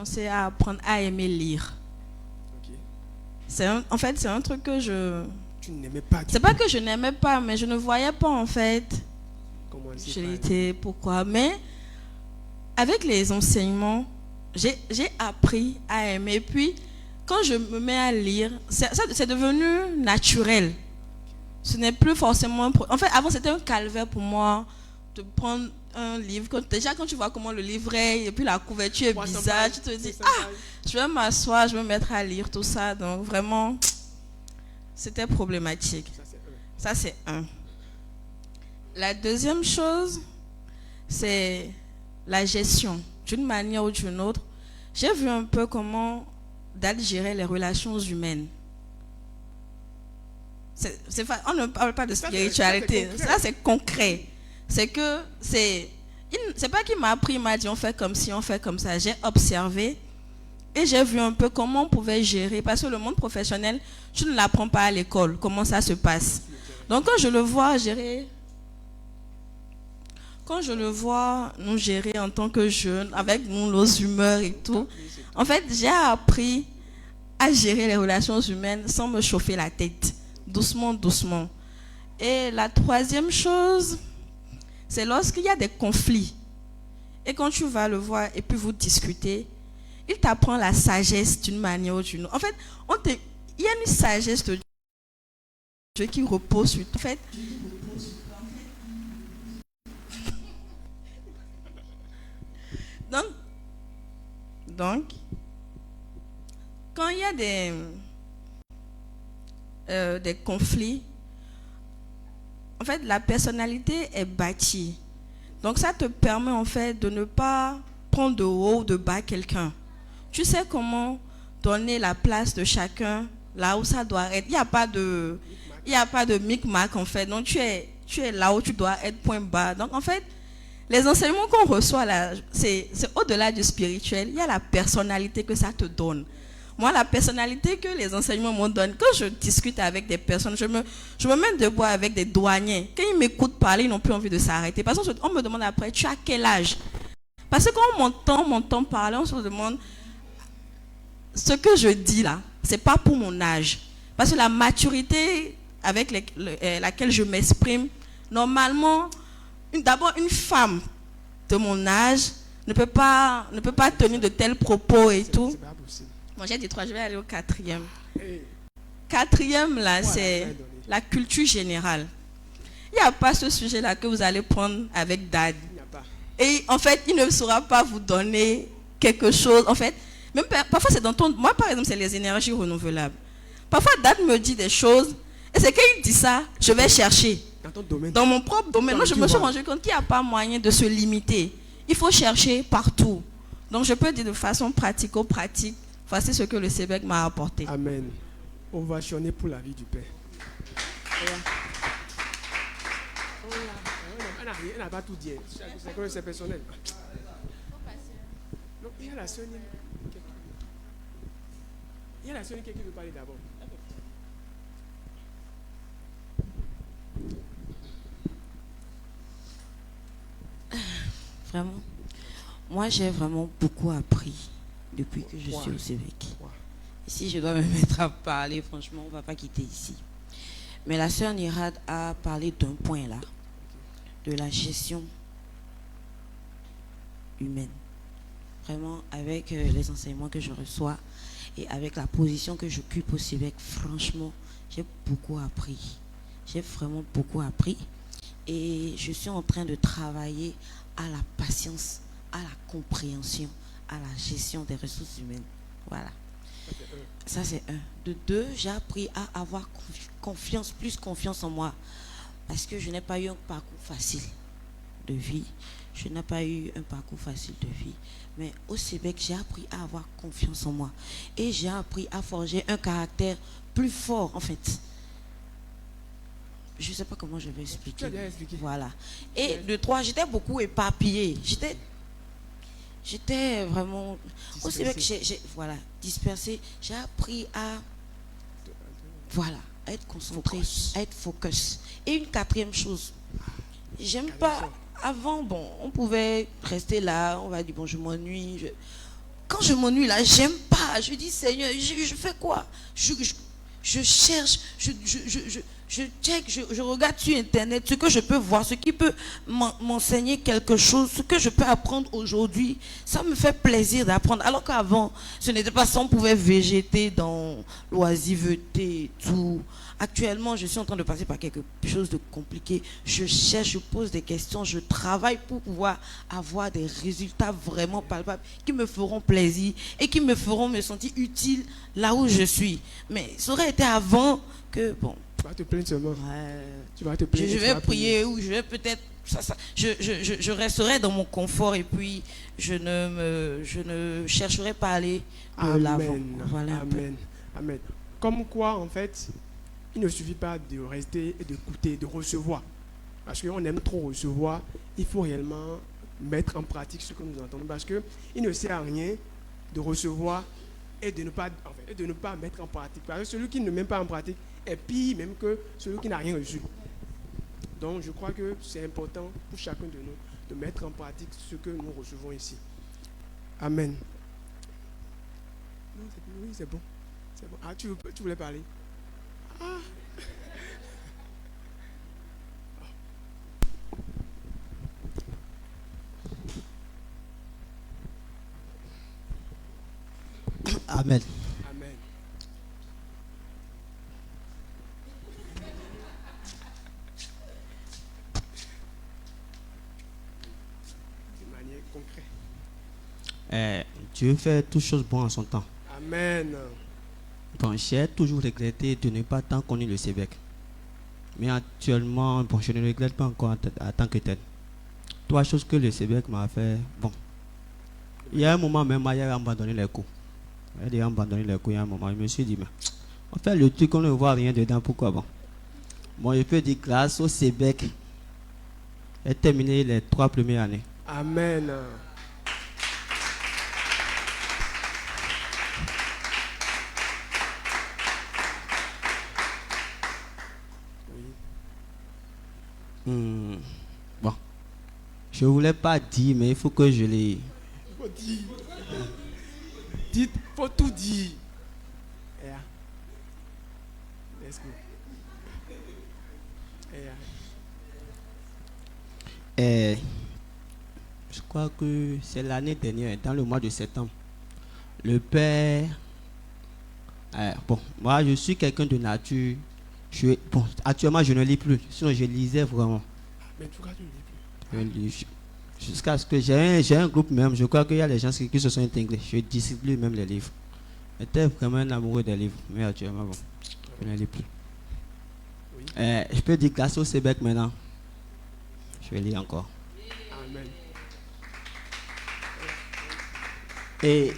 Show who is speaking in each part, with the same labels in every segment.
Speaker 1: commencé à apprendre à aimer lire.
Speaker 2: Ok.
Speaker 1: En fait, c'est un truc que
Speaker 2: Tu n'aimais pas du
Speaker 1: c'est pas que je n'aimais pas, mais je ne voyais pas en fait.
Speaker 2: Comment
Speaker 1: Je
Speaker 2: c'est pas-
Speaker 1: l'étais, pourquoi. Mais avec les enseignements, j'ai appris à aimer. Puis, quand je me mets à lire, c'est devenu naturel. Ce n'est plus forcément... En fait, avant, c'était un calvaire pour moi de prendre un livre. Déjà, quand tu vois comment le livre est, et puis la couverture est bizarre, tu te dis, ah, je vais m'asseoir, je vais me mettre à lire tout ça. Donc, vraiment, c'était problématique. Ça, c'est un. La deuxième chose, c'est la gestion. D'une manière ou d'une autre, j'ai vu un peu comment Dad gérait les relations humaines. On ne parle pas de spiritualité. Ça, c'est concret. C'est que c'est pas qu'il m'a appris, il m'a dit on fait comme ci, on fait comme ça. J'ai observé et j'ai vu un peu comment on pouvait gérer. Parce que le monde professionnel, tu ne l'apprends pas à l'école, comment ça se passe. Donc quand je le vois gérer, nous gérer en tant que jeunes, avec nos humeurs et tout, en fait, j'ai appris à gérer les relations humaines sans me chauffer la tête. Doucement, doucement. Et la troisième chose, c'est lorsqu'il y a des conflits. Et quand tu vas le voir et puis vous discutez, il t'apprend la sagesse d'une manière ou d'une autre. En fait, il y a une sagesse de Dieu qui repose sur tout. En fait, donc, quand il y a des conflits, en fait, la personnalité est bâtie. Donc, ça te permet, en fait, de ne pas prendre de haut ou de bas quelqu'un. Tu sais comment donner la place de chacun là où ça doit être. Il n'y a pas de micmac, en fait. Donc, tu es là où tu dois être, point bas. Donc, en fait, les enseignements qu'on reçoit là, c'est au-delà du spirituel. Il y a la personnalité que ça te donne. Moi, la personnalité que les enseignements m'ont donnée, quand je discute avec des personnes, je me mets debout avec des douaniers. Quand ils m'écoutent parler, ils n'ont plus envie de s'arrêter. Parce qu'on me demande après, tu as quel âge? Parce que quand on m'entend parler, on se demande, ce que je dis là, c'est pas pour mon âge. Parce que la maturité avec laquelle je m'exprime, normalement, d'abord une femme de mon âge ne peut pas tenir de tels propos et tout. Bon, j'ai dit 3, je vais aller au 4e. 4e, là, c'est la culture générale. Il n'y a pas ce sujet-là que vous allez prendre avec Dad. Et en fait, il ne saura pas vous donner quelque chose. En fait, même parfois, c'est dans ton... Moi, par exemple, c'est les énergies renouvelables. Parfois, Dad me dit des choses. Et c'est quand il dit ça, je vais chercher.
Speaker 2: Dans ton domaine.
Speaker 1: Dans mon propre domaine. Moi, je me suis rendu compte qu'il n'y a pas moyen de se limiter. Il faut chercher partout. Donc, je peux dire de façon pratico-pratique, voici ce que le CEBEC m'a apporté.
Speaker 2: Amen. Ovationné pour la vie du Père. Elle n'a pas tout dit. C'est personnel. Non, il y a la sœur. Il y a la sœur qui veut parler d'abord.
Speaker 3: Vraiment. Moi, j'ai vraiment beaucoup appris depuis que je suis au CEVEC. Et si je dois me mettre à parler, franchement, on ne va pas quitter ici. Mais la sœur Nirad a parlé d'un point là, de la gestion humaine. Vraiment, avec les enseignements que je reçois et avec la position que j'occupe au CEVEC, franchement, j'ai beaucoup appris. J'ai vraiment beaucoup appris. Et je suis en train de travailler à la patience, à la compréhension, à la gestion des ressources humaines. Voilà. Ça, c'est un. De deux, j'ai appris à avoir plus confiance en moi. Parce que je n'ai pas eu un parcours facile de vie. Je n'ai pas eu un parcours facile de vie. Mais au CEBEC, j'ai appris à avoir confiance en moi. Et j'ai appris à forger un caractère plus fort, en fait. Je ne sais pas comment je vais expliquer. Voilà. Et de trois, j'étais beaucoup éparpillée. J'étais vraiment... Au CEBEC, voilà, dispersée. J'ai appris à... Voilà, à être concentré, à être focus. Et une quatrième chose, j'aime pas... Avant, bon, on pouvait rester là, on va dire, bon, je m'ennuie. quand je m'ennuie là, j'aime pas. Je dis, Seigneur, je fais quoi? Je cherche, je check, je regarde sur Internet ce que je peux voir, ce qui peut m'enseigner quelque chose, ce que je peux apprendre aujourd'hui. Ça me fait plaisir d'apprendre. Alors qu'avant, ce n'était pas ça, on pouvait végéter dans l'oisiveté et tout. Actuellement, je suis en train de passer par quelque chose de compliqué. Je cherche, je pose des questions, je travaille pour pouvoir avoir des résultats vraiment palpables qui me feront plaisir et qui me feront me sentir utile là où je suis. Mais ça aurait été avant que, bon...
Speaker 2: Tu vas te plaindre seulement.
Speaker 3: Ouais,
Speaker 2: Tu vas te plaindre.
Speaker 3: je vais prier ou je vais peut-être... je resterai dans mon confort et puis je ne chercherai pas à aller de l'avant.
Speaker 2: Amen.
Speaker 3: Voilà un peu.
Speaker 2: Amen. Amen. Comme quoi, en fait, il ne suffit pas de rester et d'écouter, de recevoir. Parce qu'on aime trop recevoir. Il faut réellement mettre en pratique ce que nous entendons. Parce qu'il ne sert à rien de recevoir et de ne pas mettre en pratique. Parce que celui qui ne met pas en pratique est pire même que celui qui n'a rien reçu. Donc je crois que c'est important pour chacun de nous de mettre en pratique ce que nous recevons ici. Amen. Non, oui, c'est bon. C'est bon. Ah, tu voulais parler? Ah.
Speaker 4: Amen.
Speaker 2: Amen. De manière concrète.
Speaker 4: Dieu fait toutes choses bonnes en son temps.
Speaker 2: Amen.
Speaker 4: Bon, j'ai toujours regretté de ne pas tant connaître le Sébec. Mais actuellement, bon, je ne regrette pas encore en tant que tel. Trois choses que le Sébec m'a fait. Bon, il y a un moment même, il a abandonné les cours. Il a abandonné les cours il y a un moment. Je me suis dit, mais on fait le truc, on ne voit rien dedans, pourquoi bon? Bon, je peux dire grâce au Sébec, j'ai terminé les 3 premières années.
Speaker 2: Amen.
Speaker 4: Bon, je voulais pas dire, mais il faut que je les...
Speaker 2: Il faut dire. Dites, faut tout dire. Yeah. Let's go. Yeah.
Speaker 4: Je crois que c'est l'année dernière, dans le mois de septembre. Le père... bon, moi je suis quelqu'un de nature. Bon, actuellement je ne lis plus, sinon je lisais vraiment.
Speaker 2: Mais tu crois que tu ne lis plus?
Speaker 4: Jusqu'à ce que j'ai un groupe même, je crois qu'il y a des gens qui se sont intégrés. Je distribue même les livres. J'étais vraiment un amoureux des livres, mais actuellement, bon, je ne lis plus.
Speaker 2: Oui.
Speaker 4: Je peux dire grâce au Sébec maintenant. Je vais lire encore.
Speaker 2: Amen.
Speaker 4: Et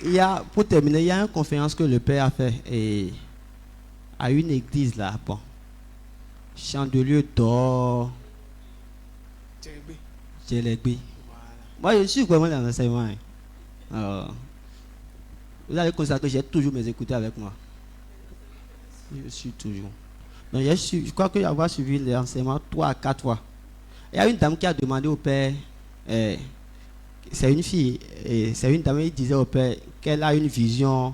Speaker 4: pour terminer, il y a une conférence que le père a fait à une église là. Bon, chandelier d'or. Djelegbé. Moi, je suis vraiment dans l'enseignement. Hein. Alors, vous allez constater que j'ai toujours mes écouteurs avec moi. Je suis toujours. Donc, je crois que avoir suivi l'enseignement 3 à 4 fois. Il y a une dame qui a demandé au père, c'est une fille, c'est une dame qui disait au père qu'elle a une vision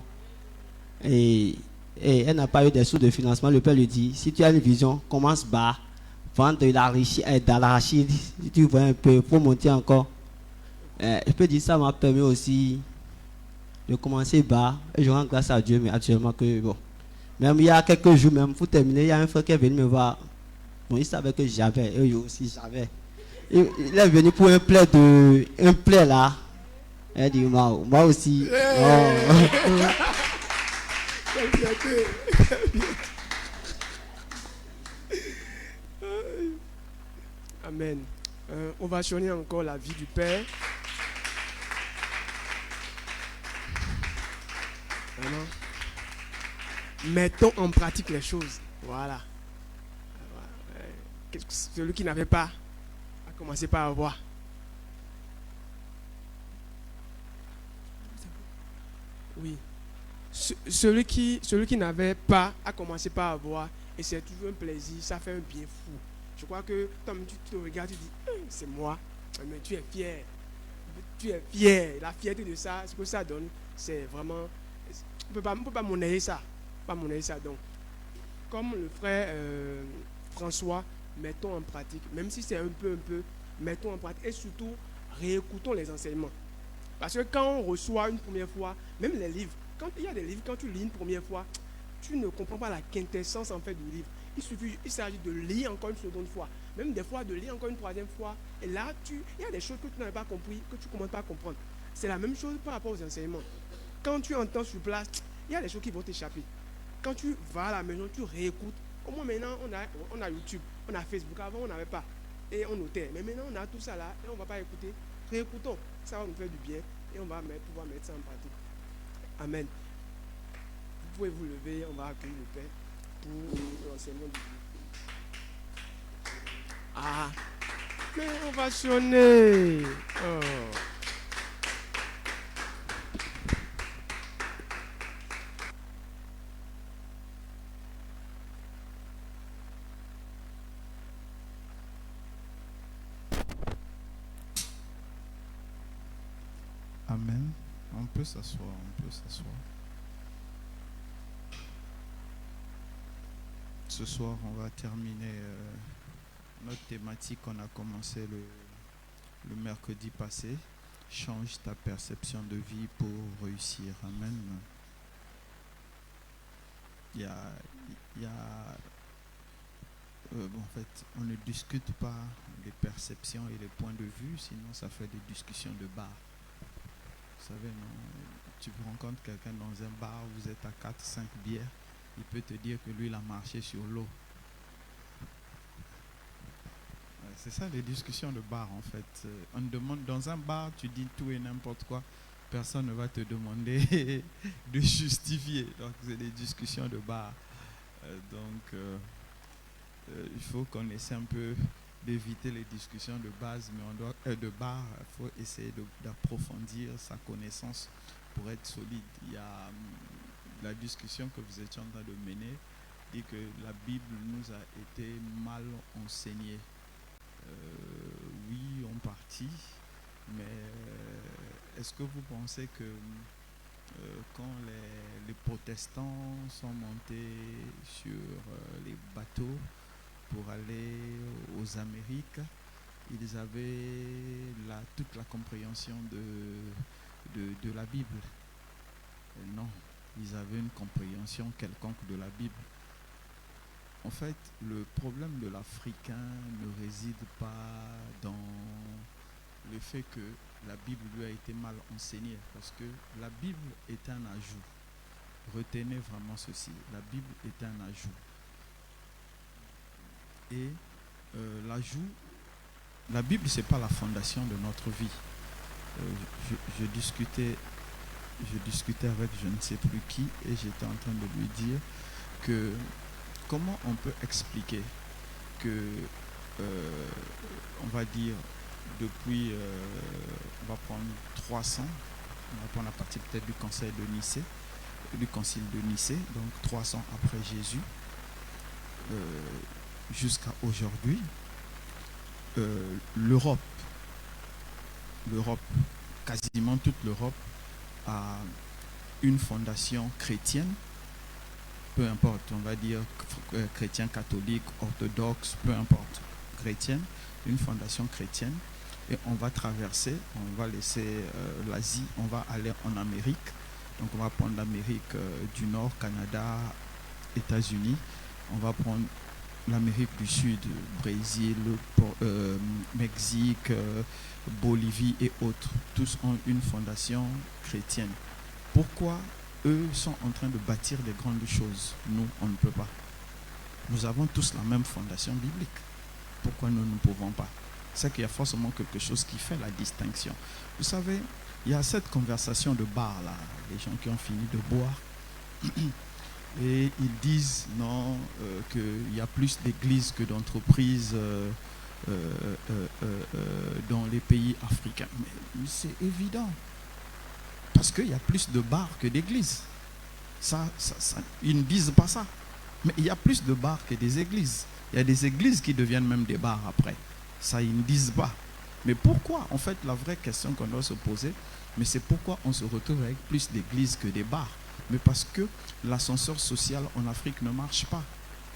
Speaker 4: et elle n'a pas eu des sous de financement. Le père lui dit, si tu as une vision, commence bas. Vendre de l'arachide, si tu vois un peu, pour monter encore. Je peux dire ça m'a permis aussi de commencer bas. Et je rends grâce à Dieu, mais actuellement que bon. Même il y a quelques jours, même pour terminer, il y a un frère qui est venu me voir. Bon, il savait que j'avais, et moi aussi j'avais. Il est venu pour un plaid là. Il dit, moi aussi.
Speaker 2: Amen. On va sonner encore la vie du Père. Vraiment. Mettons en pratique les choses. Voilà. Celui qui n'avait pas a commencé par avoir. Oui. Celui qui n'avait pas a commencé par avoir. Et c'est toujours un plaisir. Ça fait un bien fou. Je crois que, comme tu te regardes, tu dis, c'est moi. Mais tu es fier. tu es fier. La fierté de ça, ce que ça donne, c'est vraiment... On ne peut pas monnayer ça. Pas monnayer ça. Donc, comme le frère François, mettons en pratique, même si c'est un peu, mettons en pratique. Et surtout, réécoutons les enseignements. Parce que quand on reçoit une première fois, même les livres, quand il y a des livres, quand tu lis une première fois, tu ne comprends pas la quintessence en fait du livre. Il s'agit de lire encore une seconde fois, même des fois de lire encore une troisième fois. Et là, il y a des choses que tu n'avais pas compris, que tu ne commences pas à comprendre. C'est la même chose par rapport aux enseignements. Quand tu entends sur place, il y a des choses qui vont t'échapper. Quand tu vas à la maison, tu réécoutes. Au moins maintenant, on a YouTube, on a Facebook. Avant, on n'avait pas. Et on notait. Mais maintenant, on a tout ça là et on ne va pas écouter. Réécoutons. Ça va nous faire du bien et on va pouvoir mettre ça en pratique. Amen. Vous pouvez vous lever, on va accueillir le Père pour l'enseignement du jour. Ah, mais on va sonner. Oh.
Speaker 5: Amen. On peut s'asseoir, on peut s'asseoir. Ce soir, on va terminer notre thématique qu'on a commencé le mercredi passé. Change ta perception de vie pour réussir. Amen. En fait, on ne discute pas les perceptions et les points de vue, sinon ça fait des discussions de bar. Vous savez, non, tu rencontres quelqu'un dans un bar, vous êtes à 4-5 bières, il peut te dire que lui, il a marché sur l'eau. C'est ça les discussions de bar en fait. On demande dans un bar, tu dis tout et n'importe quoi, personne ne va te demander de justifier. Donc c'est des discussions de bar. Il faut qu'on essaie un peu d'éviter les discussions de base, mais de bar, il faut essayer d'approfondir sa connaissance pour être solide. Il y a la discussion que vous étiez en train de mener dit que la Bible nous a été mal enseignée. Oui, en partie, mais est-ce que vous pensez que quand les protestants sont montés sur les bateaux pour aller aux Amériques, ils avaient toute la compréhension de la Bible? Non, ils avaient une compréhension quelconque de la Bible. En fait, le problème de l'Africain ne réside pas dans le fait que la Bible lui a été mal enseignée, parce que la Bible est un ajout. Retenez vraiment ceci, la Bible est un ajout. Et l'ajout, la Bible, ce n'est pas la fondation de notre vie. Je discutais avec je ne sais plus qui, et j'étais en train de lui dire que comment on peut expliquer que, on va dire, depuis, on va prendre 300, on va prendre à partir peut-être du concile de Nicée, donc 300 après Jésus, jusqu'à aujourd'hui, l'Europe, quasiment toute l'Europe a une fondation chrétienne, peu importe, on va dire chrétien, catholique, orthodoxe, peu importe, chrétienne, une fondation chrétienne, et on va traverser, on va laisser l'Asie, on va aller en Amérique, donc on va prendre l'Amérique du Nord, Canada, États-Unis, on va prendre l'Amérique du Sud, Brésil, Mexique, Bolivie et autres, tous ont une fondation chrétienne. Pourquoi eux sont en train de bâtir des grandes choses? Nous, on ne peut pas. Nous avons tous la même fondation biblique. Pourquoi nous ne pouvons pas? C'est qu'il y a forcément quelque chose qui fait la distinction. Vous savez, il y a cette conversation de bar là, les gens qui ont fini de boire, et ils disent non, qu'il y a plus d'églises que d'entreprises dans les pays africains. Mais c'est évident. Parce qu'il y a plus de bars que d'églises. Ils ne disent pas ça. Mais il y a plus de bars que des églises. Il y a des églises qui deviennent même des bars après. Ça, ils ne disent pas. Mais pourquoi? En fait, la vraie question qu'on doit se poser, mais c'est pourquoi on se retrouve avec plus d'églises que des bars. Mais parce que l'ascenseur social en Afrique ne marche pas.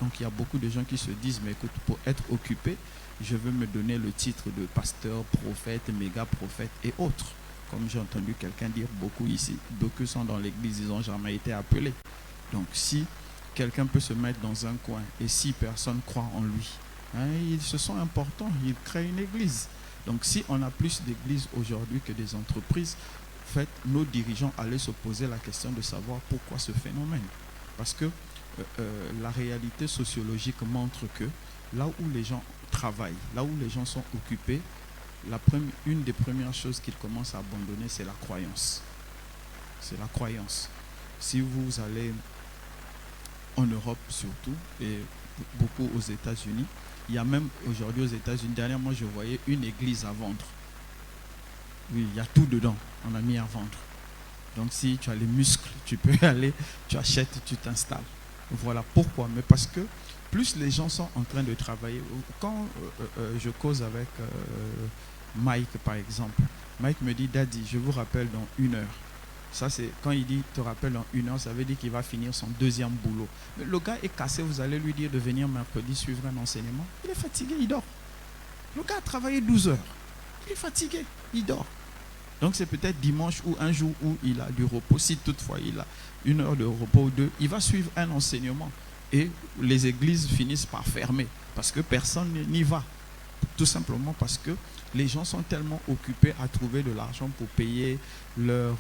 Speaker 5: Donc il y a beaucoup de gens qui se disent, mais écoute, pour être occupé, je veux me donner le titre de pasteur, prophète, méga prophète et autres. Comme j'ai entendu quelqu'un dire, beaucoup ici, beaucoup sont dans l'église, ils n'ont jamais été appelés. Donc si quelqu'un peut se mettre dans un coin et 6 personnes croient en lui, hein, ils se sont importants, ils créent une église. Donc si on a plus d'églises aujourd'hui que des entreprises, en fait, nos dirigeants allaient se poser la question de savoir pourquoi ce phénomène. Parce que la réalité sociologique montre que là où les gens travaillent, là où les gens sont occupés, une des premières choses qu'ils commencent à abandonner, c'est la croyance. C'est la croyance. Si vous allez en Europe surtout, et beaucoup aux États-Unis, il y a même aujourd'hui aux États-Unis, dernièrement je voyais une église à vendre. Oui, il y a tout dedans, on a mis à vendre. Donc si tu as les muscles, tu peux aller, tu achètes, tu t'installes. Voilà pourquoi. Mais parce que plus les gens sont en train de travailler. Quand je cause avec Mike par exemple, Mike me dit, Daddy, je vous rappelle dans 1 heure. Ça c'est quand il dit te rappelle dans 1 heure, ça veut dire qu'il va finir son 2e boulot. Mais le gars est cassé, vous allez lui dire de venir mercredi suivre un enseignement. Il est fatigué, il dort. Le gars a travaillé 12 heures. Il est fatigué, il dort. Donc c'est peut-être dimanche ou un jour où il a du repos. Si toutefois il a 1 heure de repos ou 2, il va suivre un enseignement. Et les églises finissent par fermer parce que personne n'y va. Tout simplement parce que les gens sont tellement occupés à trouver de l'argent pour payer leurs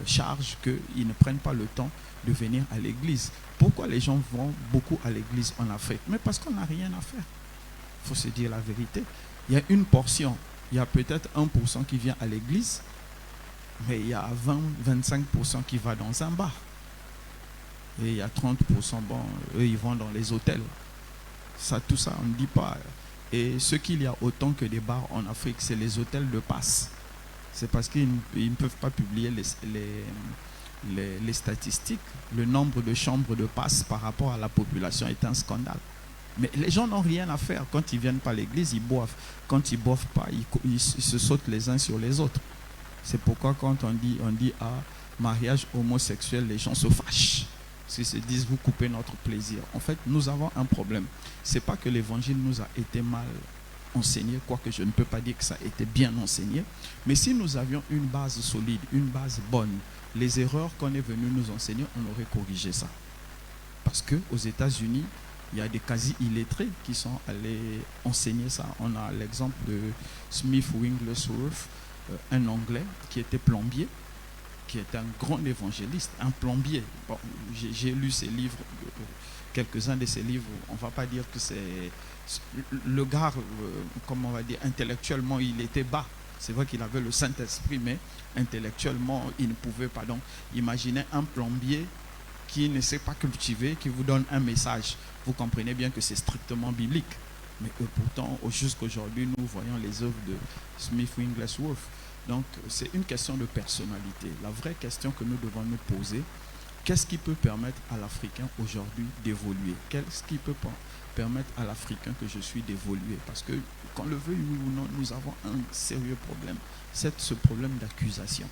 Speaker 5: charges qu'ils ne prennent pas le temps de venir à l'église. Pourquoi les gens vont beaucoup à l'église en Afrique? Mais parce qu'on n'a rien à faire. Il faut se dire la vérité. Il y a une portion. Il y a peut-être 1% qui vient à l'église, mais il y a 20-25% qui va dans un bar. Et il y a 30%, bon, eux, ils vont dans les hôtels. Ça, tout ça, on ne dit pas. Et ce qu'il y a autant que des bars en Afrique, c'est les hôtels de passe. C'est parce qu'ils ne peuvent pas publier les statistiques. Le nombre de chambres de passe par rapport à la population est un scandale. Mais les gens n'ont rien à faire. Quand ils ne viennent pas à l'église, ils boivent. Quand ils ne boivent pas, ils se sautent les uns sur les autres. C'est pourquoi quand on dit mariage homosexuel, les gens se fâchent. Parce qu'ils se disent, vous coupez notre plaisir. En fait, nous avons un problème. Ce n'est pas que l'évangile nous a été mal enseigné, quoique je ne peux pas dire que ça a été bien enseigné. Mais si nous avions une base solide, une base bonne, les erreurs qu'on est venu nous enseigner, on aurait corrigé ça. Parce qu'aux États-Unis, il y a des quasi-illettrés qui sont allés enseigner ça. On a l'exemple de Smith Wigglesworth, un Anglais qui était plombier, qui est un grand évangéliste, un plombier. Bon, j'ai lu ses livres, quelques-uns de ses livres. On ne va pas dire que c'est... Le gars, comme on va dire, intellectuellement, il était bas. C'est vrai qu'il avait le Saint-Esprit, mais intellectuellement, il ne pouvait pas. Donc, imaginez un plombier qui ne sait pas cultiver, qui vous donne un message. Vous comprenez bien que c'est strictement biblique. Mais pourtant, jusqu'aujourd'hui, nous voyons les œuvres de Smith Wigglesworth. Donc, c'est une question de personnalité. La vraie question que nous devons nous poser, qu'est-ce qui peut permettre à l'Africain aujourd'hui d'évoluer? Qu'est-ce qui peut permettre à l'Africain que je suis d'évoluer? Parce que, qu'on le veuille oui ou non, nous avons un sérieux problème. C'est ce problème d'accusation.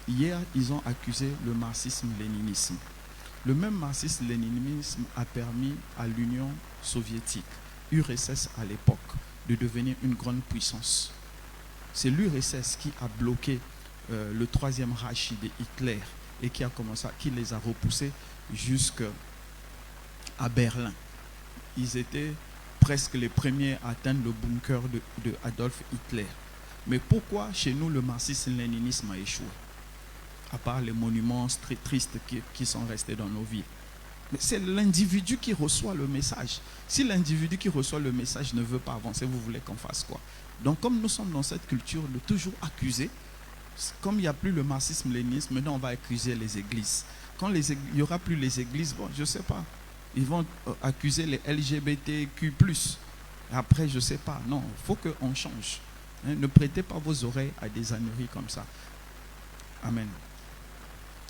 Speaker 5: Hier, ils ont accusé le marxisme-léninisme. Le même marxisme-léninisme a permis à l'Union soviétique, URSS à l'époque, de devenir une grande puissance. C'est l'URSS qui a bloqué le 3e Reich de Hitler et qui les a repoussés jusqu'à Berlin. Ils étaient presque les premiers à atteindre le bunker de Adolf Hitler. Mais pourquoi chez nous le marxisme-léninisme a échoué? À part les monuments très tristes qui sont restés dans nos villes. Mais c'est l'individu qui reçoit le message. Si l'individu qui reçoit le message ne veut pas avancer, vous voulez qu'on fasse quoi? Donc comme nous sommes dans cette culture de toujours accuser, comme il n'y a plus le marxisme-léninisme, maintenant on va accuser les églises. Quand il n'y aura plus les églises, bon, je ne sais pas, ils vont accuser les LGBTQ+. Après, je ne sais pas, non, il faut qu'on change. Hein, ne prêtez pas vos oreilles à des âneries comme ça. Amen.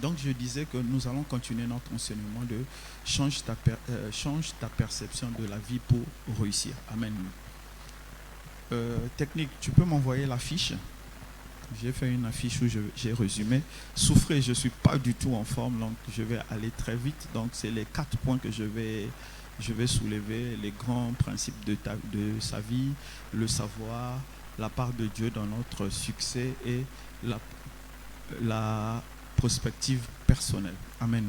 Speaker 5: Donc je disais que nous allons continuer notre enseignement de change ta perception de la vie pour réussir. Amen. Technique, tu peux m'envoyer l'affiche? J'ai fait une affiche où j'ai résumé. Souffrez, je ne suis pas du tout en forme, donc je vais aller très vite. Donc c'est les 4 points que je vais soulever, les grands principes de sa vie, le savoir, la part de Dieu dans notre succès et la prospective personnelle. Amen.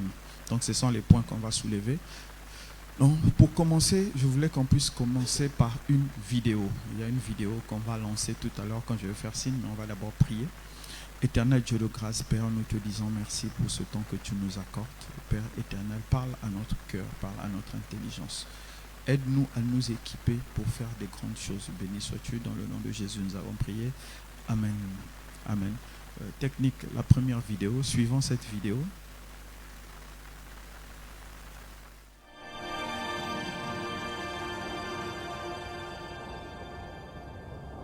Speaker 5: Donc ce sont les points qu'on va soulever. Donc, pour commencer, je voulais qu'on puisse commencer par une vidéo. Il y a une vidéo qu'on va lancer tout à l'heure quand je vais faire signe, mais on va d'abord prier. Éternel Dieu de grâce, Père, nous te disons merci pour ce temps que tu nous accordes. Père éternel, parle à notre cœur, parle à notre intelligence. Aide-nous à nous équiper pour faire des grandes choses. Béni sois-tu, dans le nom de Jésus, nous avons prié. Amen. Amen. Technique, la première vidéo. Suivant cette vidéo.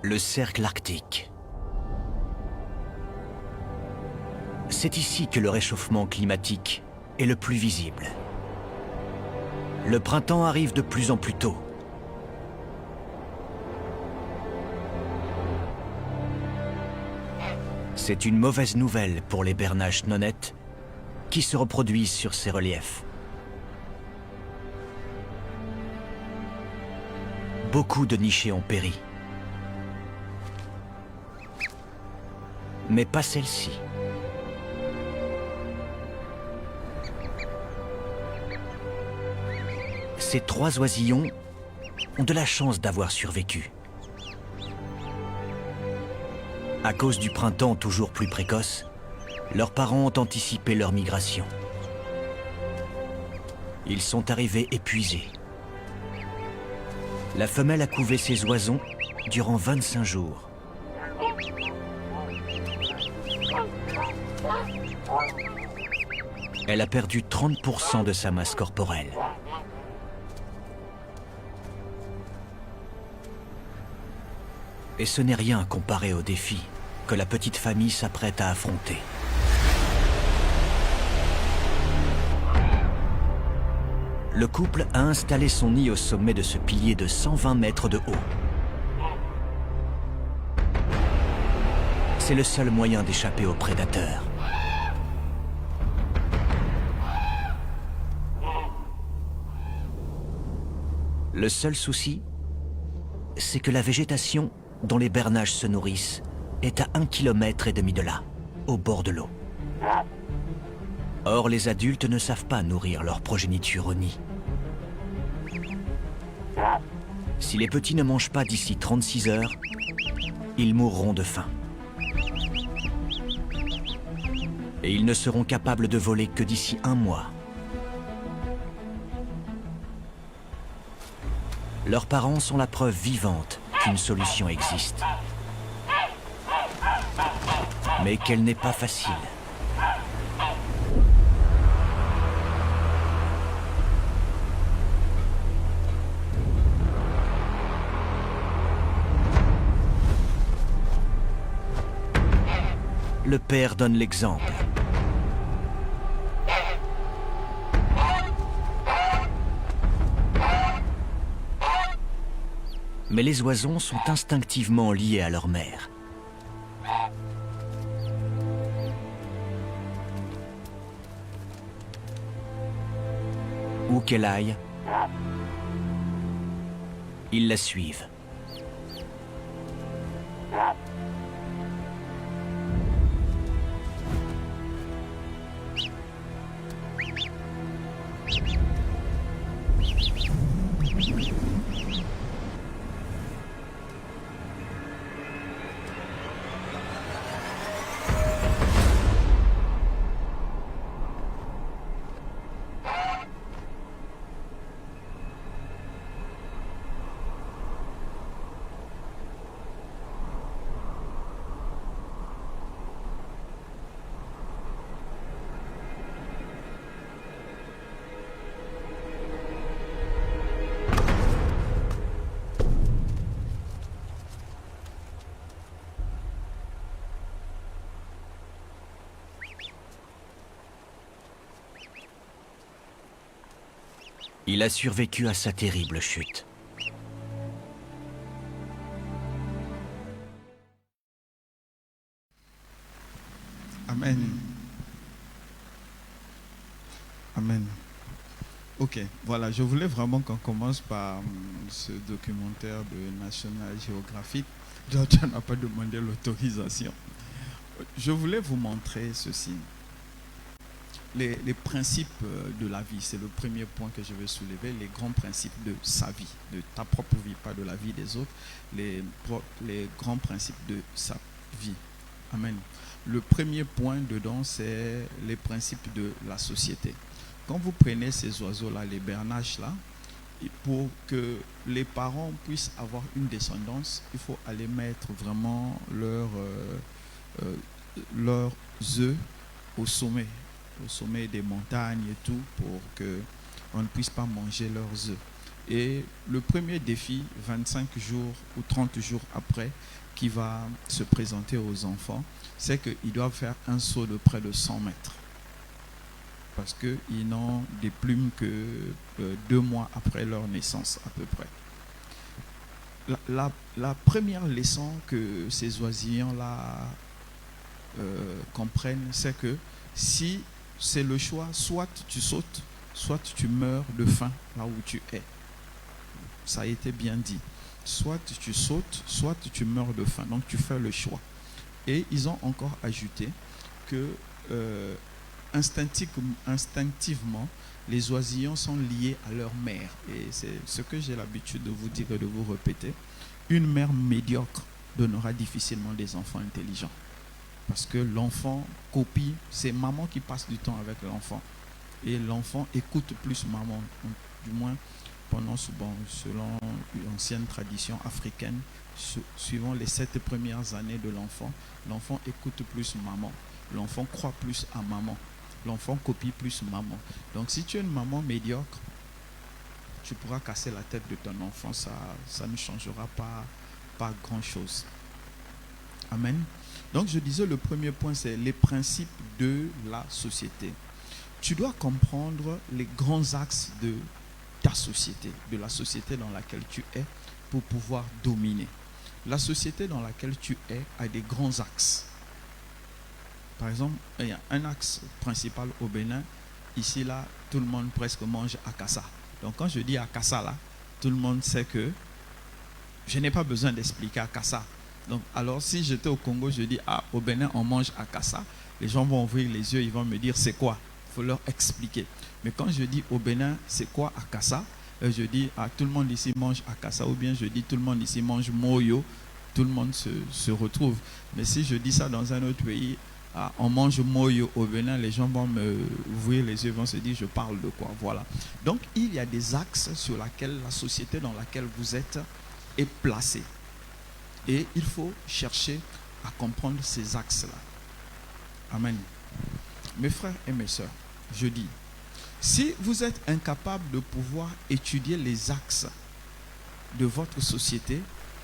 Speaker 6: Le cercle arctique. C'est ici que le réchauffement climatique est le plus visible. Le printemps arrive de plus en plus tôt. C'est une mauvaise nouvelle pour les bernaches nonnettes qui se reproduisent sur ces reliefs. Beaucoup de nichés ont péri. Mais pas celle-ci. Ces 3 oisillons ont de la chance d'avoir survécu. À cause du printemps toujours plus précoce, leurs parents ont anticipé leur migration. Ils sont arrivés épuisés. La femelle a couvé ses oisons durant 25 jours. Elle a perdu 30% de sa masse corporelle. Et ce n'est rien comparé aux défis que la petite famille s'apprête à affronter. Le couple a installé son nid au sommet de ce pilier de 120 mètres de haut. C'est le seul moyen d'échapper aux prédateurs. Le seul souci, c'est que la végétation dont les bernaches se nourrissent est à 1,5 km de là, au bord de l'eau. Or, les adultes ne savent pas nourrir leur progéniture au nid. Si les petits ne mangent pas d'ici 36 heures, ils mourront de faim. Et ils ne seront capables de voler que d'ici 1 mois. Leurs parents sont la preuve vivante qu'une solution existe. Mais qu'elle n'est pas facile. Le père donne l'exemple. Mais les oisons sont instinctivement liés à leur mère. Où qu'elle aille, ils la suivent. Il a survécu à sa terrible chute.
Speaker 5: Amen. Amen. Ok, voilà, je voulais vraiment qu'on commence par ce documentaire de National Geographic dont on n'a pas demandé l'autorisation. Je voulais vous montrer ceci. Les principes de la vie, c'est le premier point que je veux soulever, les grands principes de sa vie, de ta propre vie, pas de la vie des autres, les grands principes de sa vie. Amen. Le premier point dedans, c'est les principes de la société. Quand vous prenez ces oiseaux-là, les bernaches-là, pour que les parents puissent avoir une descendance, il faut aller mettre vraiment leurs œufs au sommet des montagnes et tout, pour qu'on ne puisse pas manger leurs œufs. Et le premier défi, 25 jours ou 30 jours après, qui va se présenter aux enfants, c'est qu'ils doivent faire un saut de près de 100 mètres. Parce qu'ils n'ont des plumes que 2 mois après leur naissance, à peu près. La première leçon que ces oisillons-là comprennent, c'est que si c'est le choix, soit tu sautes, soit tu meurs de faim là où tu es. Ça a été bien dit. Soit tu sautes, soit tu meurs de faim. Donc tu fais le choix. Et ils ont encore ajouté que instinctivement, les oisillons sont liés à leur mère. Et c'est ce que j'ai l'habitude de vous dire et de vous répéter. Une mère médiocre donnera difficilement des enfants intelligents. Parce que l'enfant copie, c'est maman qui passe du temps avec l'enfant. Et l'enfant écoute plus maman. Du moins, selon l'ancienne tradition africaine, suivant les 7 premières années de l'enfant, l'enfant écoute plus maman. L'enfant croit plus à maman. L'enfant copie plus maman. Donc si tu es une maman médiocre, tu pourras casser la tête de ton enfant. Ça ne changera pas grand-chose. Amen. Donc je disais, le premier point, c'est les principes de la société. Tu dois comprendre les grands axes de ta société, de la société dans laquelle tu es, pour pouvoir dominer. La société dans laquelle tu es a des grands axes. Par exemple, il y a un axe principal au Bénin. Ici, là, tout le monde presque mange akassa. Donc quand je dis akassa, là, tout le monde sait que je n'ai pas besoin d'expliquer akassa. Donc, alors, si j'étais au Congo, je dis, au Bénin, on mange akassa. Les gens vont ouvrir les yeux, ils vont me dire, c'est quoi? Il faut leur expliquer. Mais quand je dis au Bénin, c'est quoi akassa? Je dis, tout le monde ici mange akassa. Ou bien je dis, tout le monde ici mange moyo. Tout le monde se retrouve. Mais si je dis ça dans un autre pays, on mange moyo au Bénin, les gens vont me ouvrir les yeux, vont se dire, je parle de quoi? Voilà. Donc, il y a des axes sur lesquels la société dans laquelle vous êtes est placée. Et il faut chercher à comprendre ces axes-là. Amen. Mes frères et mes sœurs, je dis, si vous êtes incapable de pouvoir étudier les axes de votre société,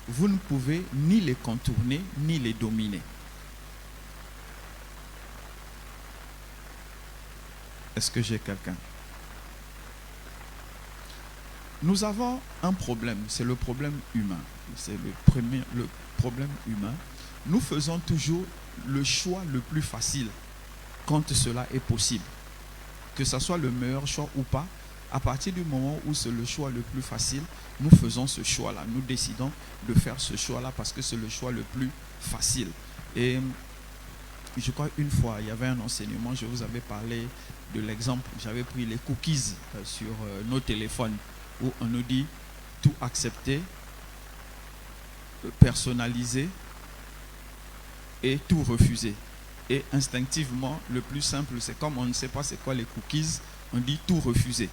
Speaker 5: vous ne pouvez ni les contourner, ni les dominer. Est-ce que j'ai quelqu'un? Nous avons un problème, c'est le problème humain. C'est le problème humain. Nous faisons toujours le choix le plus facile quand cela est possible. Que ce soit le meilleur choix ou pas, à partir du moment où c'est le choix le plus facile, nous faisons ce choix-là. Nous décidons de faire ce choix-là parce que c'est le choix le plus facile. Et je crois une fois, il y avait un enseignement, je vous avais parlé de l'exemple, j'avais pris les cookies sur nos téléphones où on nous dit tout accepter, personnaliser et tout refuser. Et instinctivement, le plus simple, c'est comme on ne sait pas c'est quoi les cookies, on dit tout refuser.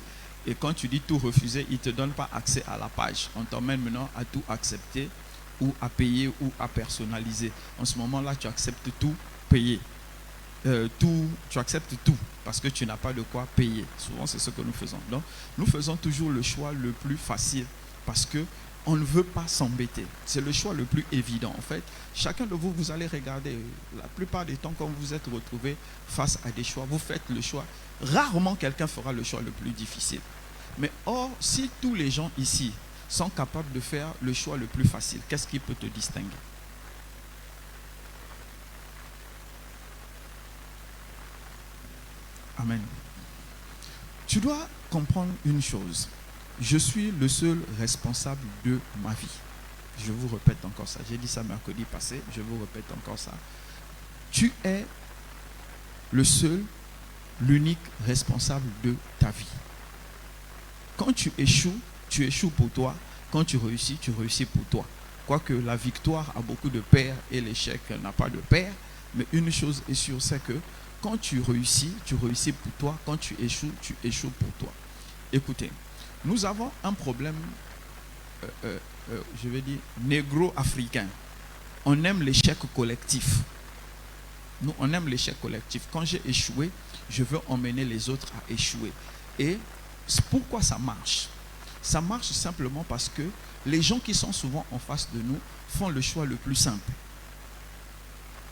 Speaker 5: Et quand tu dis tout refuser, il ne te donne pas accès à la page. On t'emmène maintenant à tout accepter ou à payer ou à personnaliser. En ce moment-là, tu acceptes tout payer. Tu acceptes tout parce que tu n'as pas de quoi payer. Souvent, c'est ce que nous faisons. Donc, nous faisons toujours le choix le plus facile parce que on ne veut pas s'embêter. C'est le choix le plus évident. En fait, chacun de vous, vous allez regarder, la plupart du temps, quand vous vous êtes retrouvé face à des choix, vous faites le choix. Rarement quelqu'un fera le choix le plus difficile. Mais or, si tous les gens ici sont capables de faire le choix le plus facile, qu'est-ce qui peut te distinguer? Amen. Tu dois comprendre une chose. Je suis le seul responsable de ma vie. Je vous répète encore ça. J'ai dit ça mercredi passé. Je vous répète encore ça. Tu es le seul, l'unique responsable de ta vie. Quand tu échoues pour toi. Quand tu réussis pour toi. Quoique la victoire a beaucoup de pères et l'échec n'a pas de père. Mais une chose est sûre, c'est que quand tu réussis pour toi. Quand tu échoues pour toi. Écoutez, nous avons un problème, je vais dire, négro-africain. On aime l'échec collectif. Nous, on aime l'échec collectif. Quand j'ai échoué, je veux emmener les autres à échouer. Et pourquoi ça marche? Ça marche simplement parce que les gens qui sont souvent en face de nous font le choix le plus simple.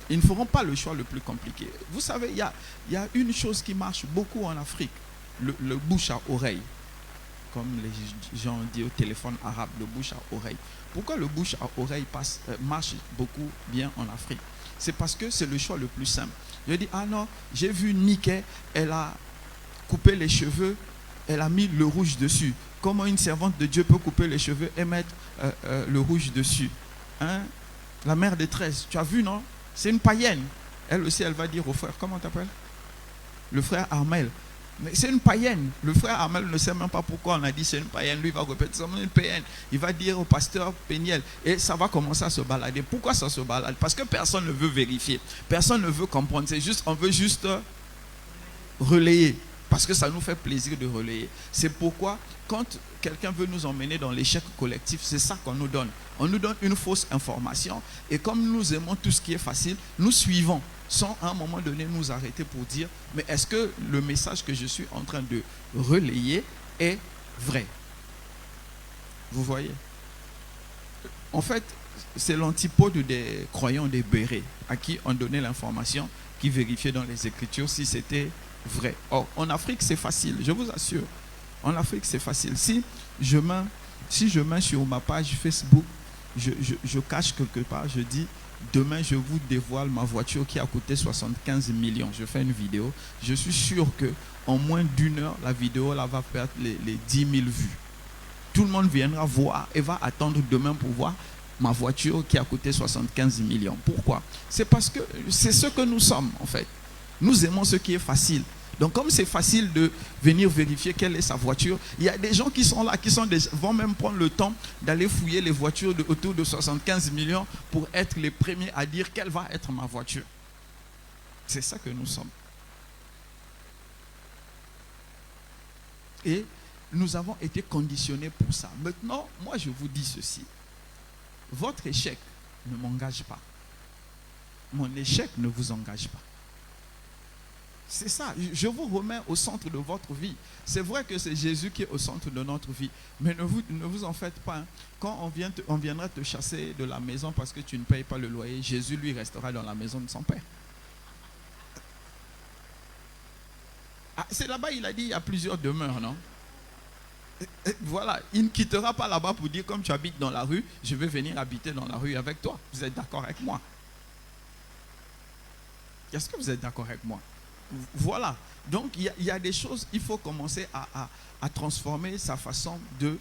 Speaker 5: Ils ne feront pas le choix le plus compliqué. Vous savez, il y a une chose qui marche beaucoup en Afrique, le bouche à oreille. Comme les gens disent au téléphone arabe, le bouche à oreille. Pourquoi le bouche à oreille marche beaucoup bien en Afrique? C'est parce que c'est le choix le plus simple. Je dis, ah non, j'ai vu Niké, elle a coupé les cheveux, elle a mis le rouge dessus. Comment une servante de Dieu peut couper les cheveux et mettre le rouge dessus? Hein? La mère de 13, tu as vu, non? C'est une païenne. Elle aussi, elle va dire au frère, comment t'appelles? Le frère Armel. Mais c'est une païenne. Le frère Armel ne sait même pas pourquoi on a dit c'est une païenne. Lui, il va répéter, c'est une païenne. Il va dire au pasteur Péniel. Et ça va commencer à se balader. Pourquoi ça se balade? Parce que personne ne veut vérifier. Personne ne veut comprendre. C'est juste, on veut juste relayer. Parce que ça nous fait plaisir de relayer. C'est pourquoi, quand quelqu'un veut nous emmener dans l'échec collectif, c'est ça qu'on nous donne. On nous donne une fausse information. Et comme nous aimons tout ce qui est facile, nous suivons. Sans à un moment donné nous arrêter pour dire, mais est-ce que le message que je suis en train de relayer est vrai? Vous voyez? En fait, c'est l'antipode des croyants des bérets à qui on donnait l'information, qui vérifiaient dans les Écritures si c'était vrai. Or, en Afrique, c'est facile, je vous assure. En Afrique, c'est facile. Si je mets sur ma page Facebook, je cache quelque part, je dis, demain, je vous dévoile ma voiture qui a coûté 75 millions. Je fais une vidéo. Je suis sûr qu'en moins d'une heure, la vidéo là, va perdre les 10 000 vues. Tout le monde viendra voir et va attendre demain pour voir ma voiture qui a coûté 75 millions. Pourquoi? C'est parce que c'est ce que nous sommes, en fait. Nous aimons ce qui est facile. Donc, comme c'est facile de venir vérifier quelle est sa voiture, il y a des gens qui sont là, vont même prendre le temps d'aller fouiller les voitures autour de 75 millions pour être les premiers à dire quelle va être ma voiture. C'est ça que nous sommes. Et nous avons été conditionnés pour ça. Maintenant, moi je vous dis ceci. Votre échec ne m'engage pas. Mon échec ne vous engage pas. C'est ça, je vous remets au centre de votre vie. C'est vrai que c'est Jésus qui est au centre de notre vie. Mais ne vous en faites pas. Hein. Quand on viendra te chasser de la maison parce que tu ne payes pas le loyer, Jésus, lui, restera dans la maison de son Père. Ah, c'est là-bas, il a dit, il y a plusieurs demeures, non? Voilà, il ne quittera pas là-bas pour dire, comme tu habites dans la rue, je vais venir habiter dans la rue avec toi. Vous êtes d'accord avec moi? Est-ce que vous êtes d'accord avec moi? Voilà, donc il y a des choses, il faut commencer à transformer sa façon de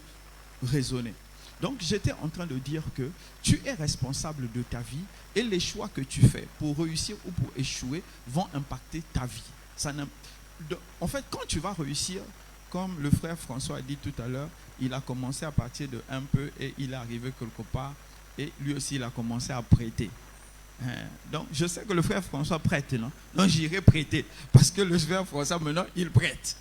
Speaker 5: raisonner. Donc j'étais en train de dire que tu es responsable de ta vie et les choix que tu fais pour réussir ou pour échouer vont impacter ta vie. En fait, quand tu vas réussir, comme le frère François a dit tout à l'heure, il a commencé à partir de un peu et il est arrivé quelque part et lui aussi il a commencé à prêter. Donc je sais que le frère François prête, non? Donc j'irai prêter parce que le frère François maintenant il prête.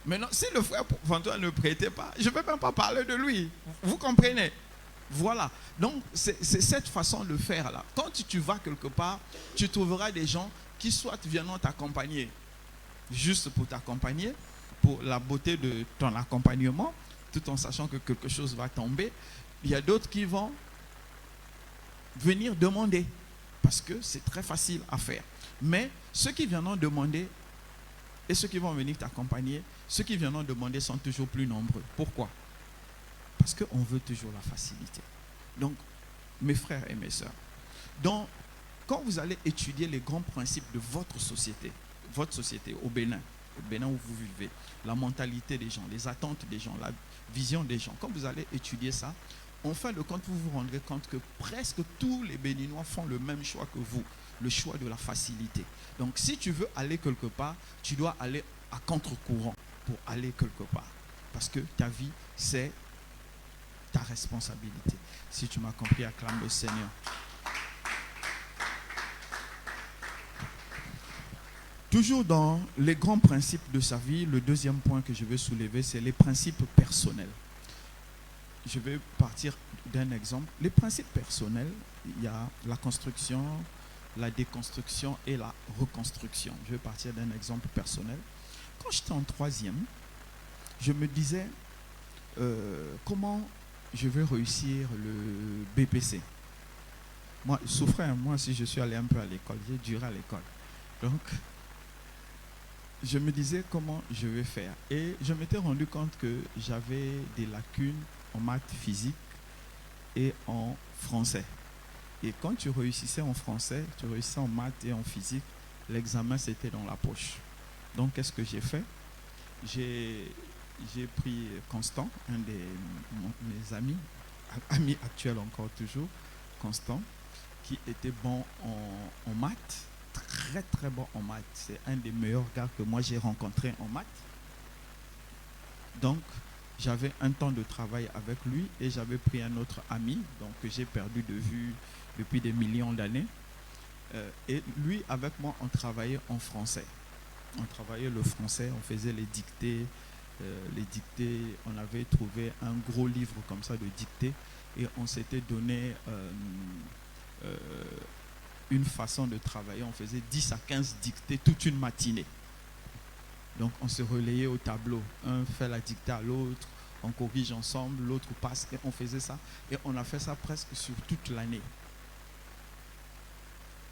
Speaker 5: Maintenant si le frère François ne prêtait pas, je ne vais même pas parler de lui. Vous comprenez? Voilà. Donc c'est cette façon de faire là. Quand tu vas quelque part, tu trouveras des gens qui soit viendront t'accompagner juste pour t'accompagner, pour la beauté de ton accompagnement, tout en sachant que quelque chose va tomber. Il y a d'autres qui vont venir demander. Parce que c'est très facile à faire. Mais ceux qui viendront demander et ceux qui vont venir t'accompagner, ceux qui viendront demander sont toujours plus nombreux. Pourquoi? Parce qu'on veut toujours la facilité. Donc, mes frères et mes sœurs, quand vous allez étudier les grands principes de votre société au Bénin, Bénin où vous vivez, la mentalité des gens, les attentes des gens, la vision des gens. Quand vous allez étudier ça, en fin de compte, vous vous rendrez compte que presque tous les Béninois font le même choix que vous, le choix de la facilité. Donc si tu veux aller quelque part, tu dois aller à contre-courant pour aller quelque part. Parce que ta vie, c'est ta responsabilité. Si tu m'as compris, acclame le Seigneur. Toujours dans les grands principes de sa vie, le deuxième point que je veux soulever, c'est les principes personnels. Je vais partir d'un exemple. Les principes personnels, il y a la construction, la déconstruction et la reconstruction. Je vais partir d'un exemple personnel. Quand j'étais en troisième, je me disais comment je vais réussir le BPC. Moi, je souffrais, moi si je suis allé un peu à l'école, j'ai duré à l'école. Donc, je me disais comment je vais faire. Et je m'étais rendu compte que j'avais des lacunes en maths physique et en français. Et quand tu réussissais en français, tu réussissais en maths et en physique, l'examen c'était dans la poche. Donc qu'est-ce que j'ai fait? J'ai pris Constant, un de mes amis actuels encore toujours, Constant, qui était bon en maths, très très bon en maths. C'est un des meilleurs gars que moi j'ai rencontré en maths. Donc j'avais un temps de travail avec lui et j'avais pris un autre ami, donc que j'ai perdu de vue depuis des millions d'années. Et lui, avec moi, on travaillait en français. On travaillait le français, on faisait les dictées. On avait trouvé un gros livre comme ça de dictées et on s'était donné une façon de travailler. On faisait 10 à 15 dictées toute une matinée. Donc on se relayait au tableau. Un fait la dictée à l'autre, on corrige ensemble, l'autre passe et on faisait ça. Et on a fait ça presque sur toute l'année.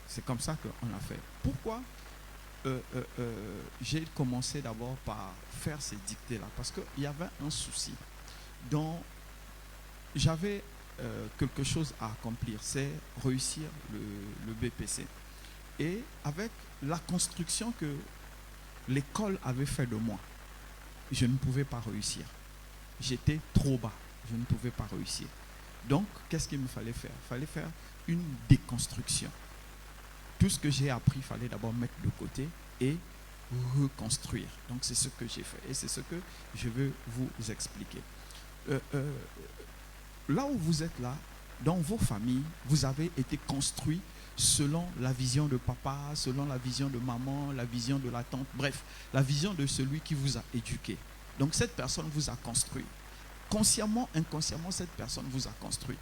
Speaker 5: C'est comme ça qu'on a fait. Pourquoi j'ai commencé d'abord par faire ces dictées-là? Parce qu'il y avait un souci dont j'avais quelque chose à accomplir, c'est réussir le BPC. Et avec la construction que l'école avait fait de moi, je ne pouvais pas réussir. J'étais trop bas, je ne pouvais pas réussir. Donc, qu'est-ce qu'il me fallait faire? Il fallait faire une déconstruction. Tout ce que j'ai appris, il fallait d'abord mettre de côté et reconstruire. Donc, c'est ce que j'ai fait et c'est ce que je veux vous expliquer. Là où vous êtes là, dans vos familles, vous avez été construits selon la vision de papa, selon la vision de maman, la vision de la tante, bref, la vision de celui qui vous a éduqué. Donc cette personne vous a construit. Consciemment, inconsciemment, cette personne vous a construit.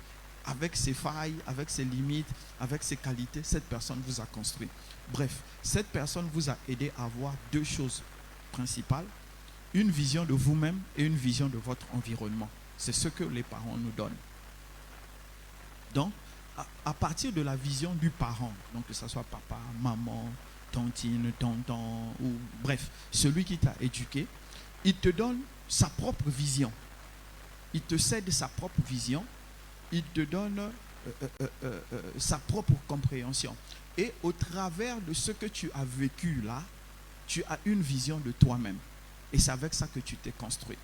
Speaker 5: Avec ses failles, avec ses limites, avec ses qualités, cette personne vous a construit. Bref, cette personne vous a aidé à avoir deux choses principales. Une vision de vous-même et une vision de votre environnement. C'est ce que les parents nous donnent. Donc, à partir de la vision du parent, donc que ce soit papa, maman, tantine, tonton, ou bref, celui qui t'a éduqué, il te donne sa propre vision. Il te cède sa propre vision. Il te donne sa propre compréhension. Et au travers de ce que tu as vécu là, tu as une vision de toi-même. Et c'est avec ça que tu t'es construit.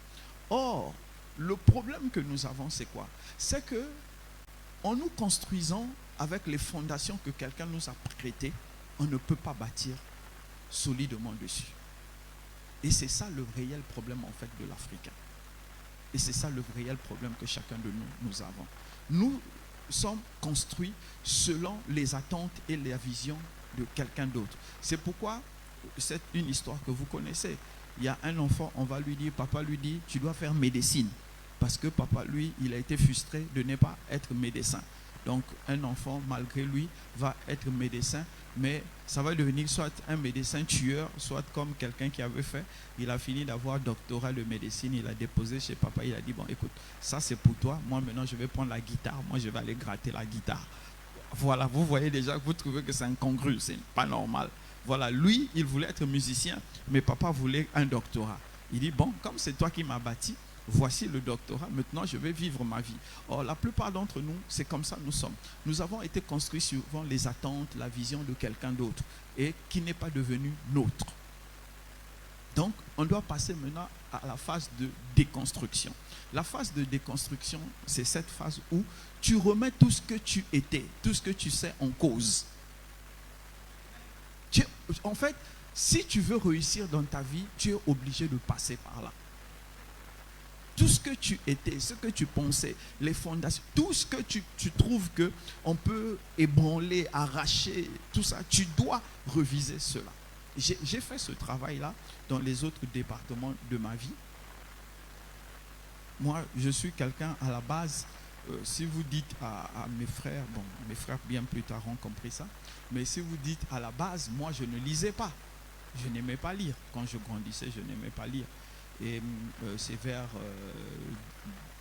Speaker 5: Or, le problème que nous avons, c'est quoi? C'est que en nous construisant avec les fondations que quelqu'un nous a prêtées, on ne peut pas bâtir solidement dessus. Et c'est ça le réel problème en fait de l'Africain. Et c'est ça le réel problème que chacun de nous avons. Nous sommes construits selon les attentes et la vision de quelqu'un d'autre. C'est pourquoi c'est une histoire que vous connaissez. Il y a un enfant, on va lui dire, papa lui dit, tu dois faire médecine. Parce que papa, lui, il a été frustré de ne pas être médecin. Donc, un enfant, malgré lui, va être médecin, mais ça va devenir soit un médecin tueur, soit comme quelqu'un qui avait fait, il a fini d'avoir doctorat de médecine, il a déposé chez papa, il a dit, bon, écoute, ça c'est pour toi, moi maintenant je vais prendre la guitare, moi je vais aller gratter la guitare. Voilà, vous voyez déjà que vous trouvez que c'est incongru, c'est pas normal. Voilà, lui, il voulait être musicien, mais papa voulait un doctorat. Il dit, bon, comme c'est toi qui m'as bâti, voici le doctorat, maintenant je vais vivre ma vie. Or, la plupart d'entre nous, c'est comme ça nous sommes. Nous avons été construits suivant les attentes, la vision de quelqu'un d'autre et qui n'est pas devenu nôtre. Donc, on doit passer maintenant à la phase de déconstruction. La phase de déconstruction, c'est cette phase où tu remets tout ce que tu étais, tout ce que tu sais en cause. En fait, si tu veux réussir dans ta vie, tu es obligé de passer par là. Tout ce que tu étais, ce que tu pensais, les fondations, tout ce que tu trouves qu'on peut ébranler, arracher, tout ça, tu dois reviser cela. J'ai fait ce travail-là dans les autres départements de ma vie. Moi, je suis quelqu'un à la base, si vous dites à mes frères, bon, mes frères bien plus tard ont compris ça, mais si vous dites à la base, moi je ne lisais pas. Je n'aimais pas lire. Quand je grandissais, je n'aimais pas lire. Et c'est vers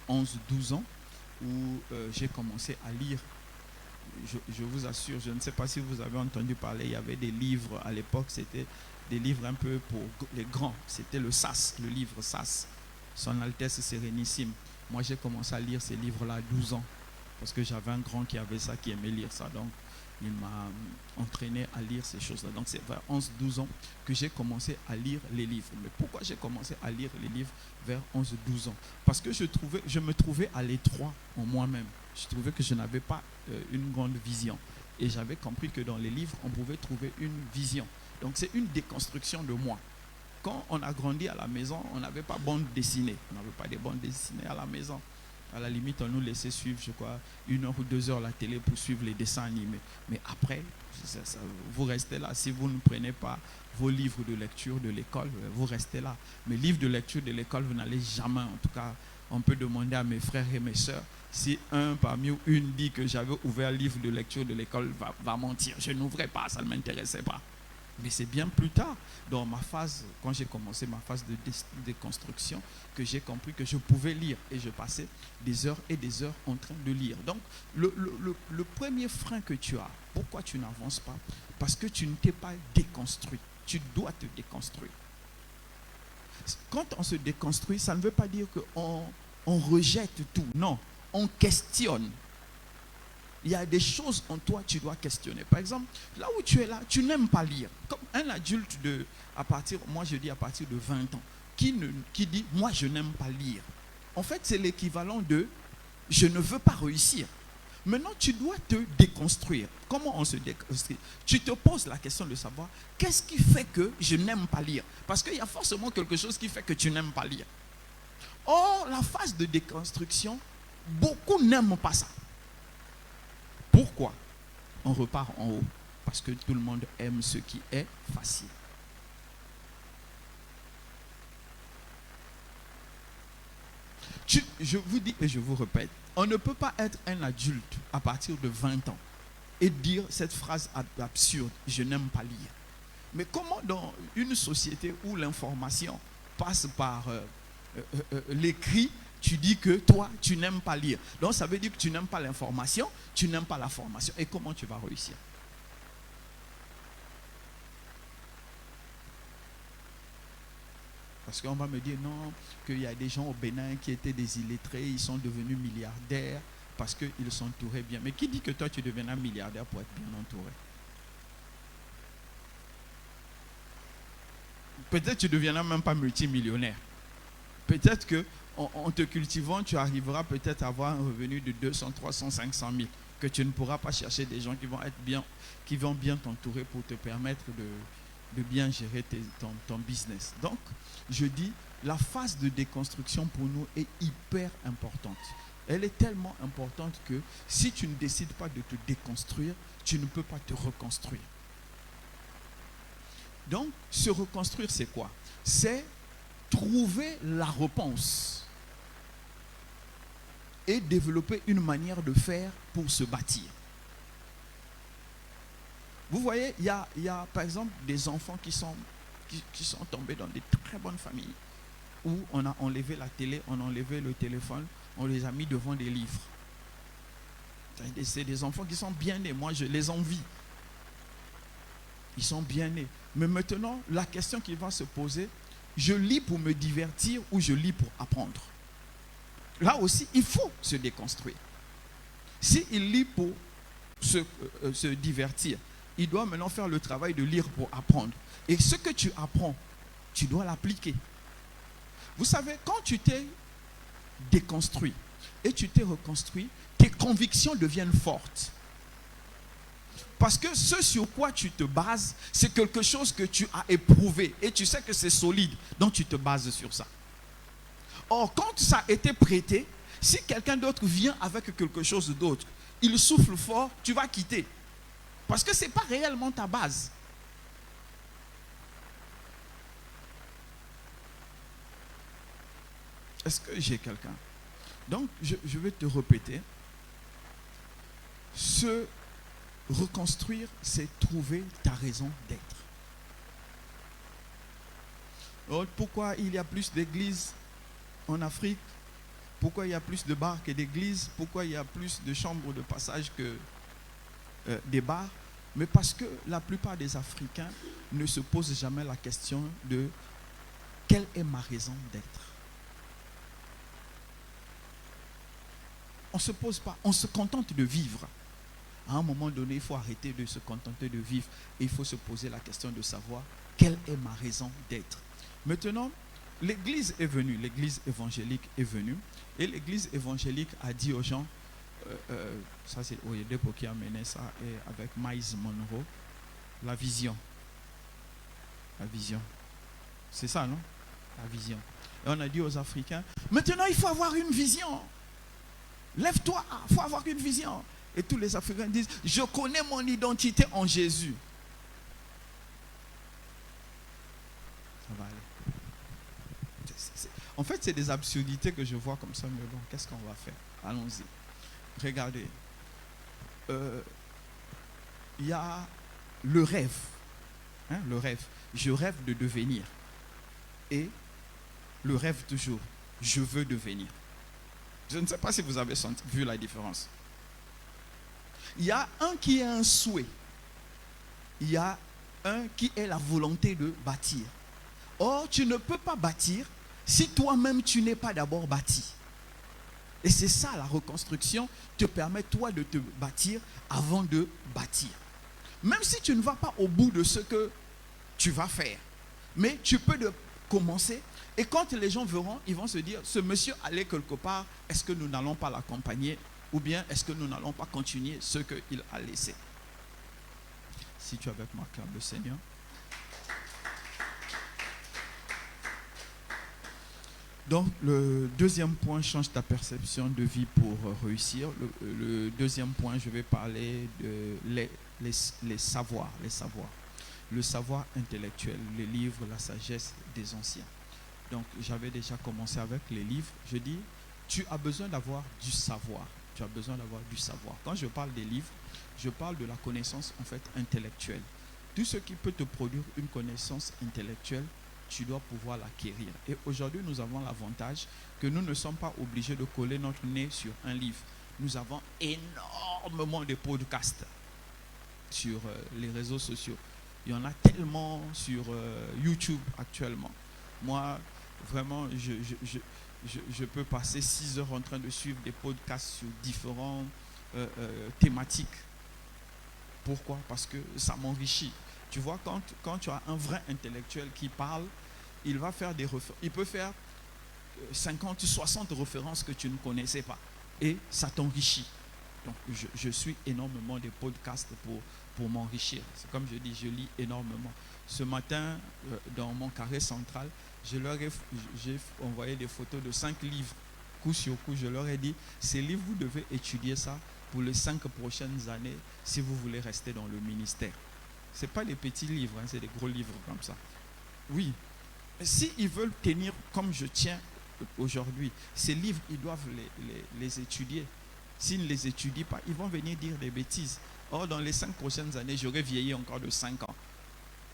Speaker 5: 11-12 ans où j'ai commencé à lire. Je vous assure, je ne sais pas si vous avez entendu parler, il y avait des livres à l'époque, c'était des livres un peu pour les grands. C'était le SAS, le livre SAS, Son Altesse Sérénissime. Moi, j'ai commencé à lire ces livres-là à 12 ans parce que j'avais un grand qui avait ça, qui aimait lire ça. Donc, il m'a entraîné à lire ces choses-là. Donc, c'est vers 11-12 ans que j'ai commencé à lire les livres. Mais pourquoi j'ai commencé à lire les livres vers 11-12 ans? Parce que je me trouvais à l'étroit en moi-même. Je trouvais que je n'avais pas une grande vision. Et j'avais compris que dans les livres, on pouvait trouver une vision. Donc, c'est une déconstruction de moi. Quand on a grandi à la maison, on n'avait pas bande dessinée. On n'avait pas de bande dessinée à la maison. À la limite, on nous laissait suivre, je crois, 1 heure ou 2 heures la télé pour suivre les dessins animés. Mais après, vous restez là. Si vous ne prenez pas vos livres de lecture de l'école, vous restez là. Mais livres de lecture de l'école, vous n'allez jamais. En tout cas, on peut demander à mes frères et mes sœurs. Si un parmi ou une dit que j'avais ouvert le livre de lecture de l'école, va mentir. Je n'ouvrais pas, ça ne m'intéressait pas. Mais c'est bien plus tard, dans ma phase, quand j'ai commencé ma phase de déconstruction, que j'ai compris que je pouvais lire. Et je passais des heures et des heures en train de lire. Donc, le premier frein que tu as, pourquoi tu n'avances pas? Parce que tu ne t'es pas déconstruit. Tu dois te déconstruire. Quand on se déconstruit, ça ne veut pas dire qu'on rejette tout. Non, on questionne. Il y a des choses en toi que tu dois questionner. Par exemple, là où tu es là, tu n'aimes pas lire. Comme un adulte moi je dis à partir de 20 ans, qui dit, moi je n'aime pas lire. En fait, c'est l'équivalent de, je ne veux pas réussir. Maintenant, tu dois te déconstruire. Comment on se déconstruit? Tu te poses la question de savoir, qu'est-ce qui fait que je n'aime pas lire? Parce qu'il y a forcément quelque chose qui fait que tu n'aimes pas lire. Or, la phase de déconstruction, beaucoup n'aiment pas ça. Pourquoi? On repart en haut. Parce que tout le monde aime ce qui est facile. Je vous dis et je vous répète, on ne peut pas être un adulte à partir de 20 ans et dire cette phrase absurde, je n'aime pas lire. Mais comment dans une société où l'information passe par l'écrit, tu dis que toi, tu n'aimes pas lire. Donc, ça veut dire que tu n'aimes pas l'information, tu n'aimes pas la formation. Et comment tu vas réussir? Parce qu'on va me dire, non, qu'il y a des gens au Bénin qui étaient des illettrés, ils sont devenus milliardaires parce qu'ils s'entouraient bien. Mais qui dit que toi, tu deviendras milliardaire pour être bien entouré? Peut-être que tu ne deviendras même pas multimillionnaire. Peut-être que en te cultivant, tu arriveras peut-être à avoir un revenu de 200, 300, 500 000, que tu ne pourras pas chercher des gens qui vont bien t'entourer pour te permettre de bien gérer ton business. Donc, je dis, la phase de déconstruction pour nous est hyper importante. Elle est tellement importante que si tu ne décides pas de te déconstruire, tu ne peux pas te reconstruire. Donc, se reconstruire, c'est quoi? C'est trouver la réponse et développer une manière de faire pour se bâtir. Vous voyez, il y a par exemple des enfants qui sont tombés dans des très bonnes familles où on a enlevé la télé, on a enlevé le téléphone, on les a mis devant des livres. C'est des enfants qui sont bien nés, moi je les envie. Ils sont bien nés. Mais maintenant, la question qui va se poser, je lis pour me divertir ou je lis pour apprendre? Là aussi, il faut se déconstruire. S'il lit pour se divertir, il doit maintenant faire le travail de lire pour apprendre. Et ce que tu apprends, tu dois l'appliquer. Vous savez, quand tu t'es déconstruit et tu t'es reconstruit, tes convictions deviennent fortes. Parce que ce sur quoi tu te bases, c'est quelque chose que tu as éprouvé et tu sais que c'est solide, donc tu te bases sur ça. Or, quand ça a été prêté, si quelqu'un d'autre vient avec quelque chose d'autre, il souffle fort, tu vas quitter. Parce que ce n'est pas réellement ta base. Est-ce que j'ai quelqu'un? Donc, je vais te répéter. Se reconstruire, c'est trouver ta raison d'être. Alors, pourquoi il y a plus d'églises en Afrique? Pourquoi il y a plus de bars que d'églises? Pourquoi il y a plus de chambres de passage que des bars? Mais parce que la plupart des Africains ne se posent jamais la question de quelle est ma raison d'être. On ne se pose pas, on se contente de vivre. À un moment donné, il faut arrêter de se contenter de vivre et il faut se poser la question de savoir quelle est ma raison d'être. Maintenant, l'église est venue, l'église évangélique est venue et l'église évangélique a dit aux gens, ça c'est Oyedepo qui a mené ça, et avec Miles Monroe, la vision. La vision. C'est ça, non? La vision. Et on a dit aux Africains, maintenant il faut avoir une vision. Lève-toi, il faut avoir une vision. Et tous les Africains disent, je connais mon identité en Jésus. Ça va aller. En fait, c'est des absurdités que je vois comme ça, mais bon, qu'est-ce qu'on va faire? Allons-y. Regardez. Il y a le rêve. Hein, le rêve. Je rêve de devenir. Et le rêve toujours. Je veux devenir. Je ne sais pas si vous avez vu la différence. Il y a un qui est un souhait. Il y a un qui est la volonté de bâtir. Or, tu ne peux pas bâtir si toi-même tu n'es pas d'abord bâti. Et c'est ça, la reconstruction te permet toi de te bâtir avant de bâtir. Même si tu ne vas pas au bout de ce que tu vas faire. Mais tu peux commencer. Et quand les gens verront, ils vont se dire, ce monsieur allait quelque part, est-ce que nous n'allons pas l'accompagner? Ou bien est-ce que nous n'allons pas continuer ce qu'il a laissé? Si tu es avec moi, acclame le Seigneur. Donc, le deuxième point, change ta perception de vie pour réussir. Le deuxième point, je vais parler de les savoirs. Le savoir intellectuel, les livres, la sagesse des anciens. Donc, j'avais déjà commencé avec les livres. Je dis, tu as besoin d'avoir du savoir. Tu as besoin d'avoir du savoir. Quand je parle des livres, je parle de la connaissance en fait intellectuelle. Tout ce qui peut te produire une connaissance intellectuelle, tu dois pouvoir l'acquérir. Et aujourd'hui, nous avons l'avantage que nous ne sommes pas obligés de coller notre nez sur un livre. Nous avons énormément de podcasts sur les réseaux sociaux. Il y en a tellement sur YouTube actuellement. Moi, vraiment, je peux passer 6 heures en train de suivre des podcasts sur différentes thématiques. Pourquoi? Parce que ça m'enrichit. Tu vois, quand tu as un vrai intellectuel qui parle, il va faire il peut faire 50, 60 références que tu ne connaissais pas. Et ça t'enrichit. Donc, je suis énormément des podcasts pour m'enrichir. C'est comme je dis, je lis énormément. Ce matin, dans mon carré central, j'ai envoyé des photos de 5 livres, coup sur coup. Je leur ai dit, ces livres, vous devez étudier ça pour les 5 prochaines années si vous voulez rester dans le ministère. Ce n'est pas des petits livres, hein, c'est des gros livres comme ça. Oui, s'ils veulent tenir comme je tiens aujourd'hui, ces livres, ils doivent les étudier. S'ils ne les étudient pas, ils vont venir dire des bêtises. Or, dans les 5 prochaines années, j'aurai vieilli encore de 5 ans.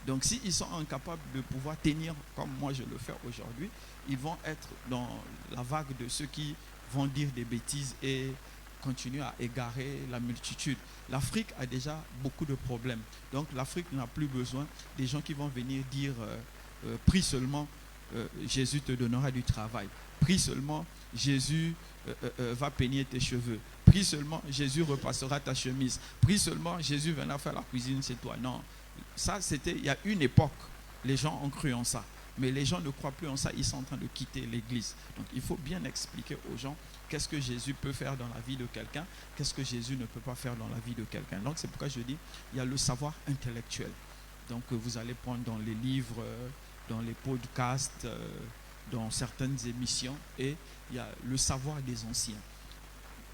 Speaker 5: Donc, s'ils sont incapables de pouvoir tenir comme moi je le fais aujourd'hui, ils vont être dans la vague de ceux qui vont dire des bêtises et continuer à égarer la multitude. L'Afrique a déjà beaucoup de problèmes. Donc, l'Afrique n'a plus besoin des gens qui vont venir dire prie seulement, Jésus te donnera du travail. Prie seulement, Jésus va peigner tes cheveux. Prie seulement, Jésus repassera ta chemise. Prie seulement, Jésus viendra faire la cuisine chez toi. Non. Ça, c'était il y a une époque. Les gens ont cru en ça. Mais les gens ne croient plus en ça, ils sont en train de quitter l'église. Donc il faut bien expliquer aux gens qu'est-ce que Jésus peut faire dans la vie de quelqu'un, qu'est-ce que Jésus ne peut pas faire dans la vie de quelqu'un. Donc c'est pourquoi je dis, il y a le savoir intellectuel. Donc vous allez prendre dans les livres, dans les podcasts, dans certaines émissions, et il y a le savoir des anciens.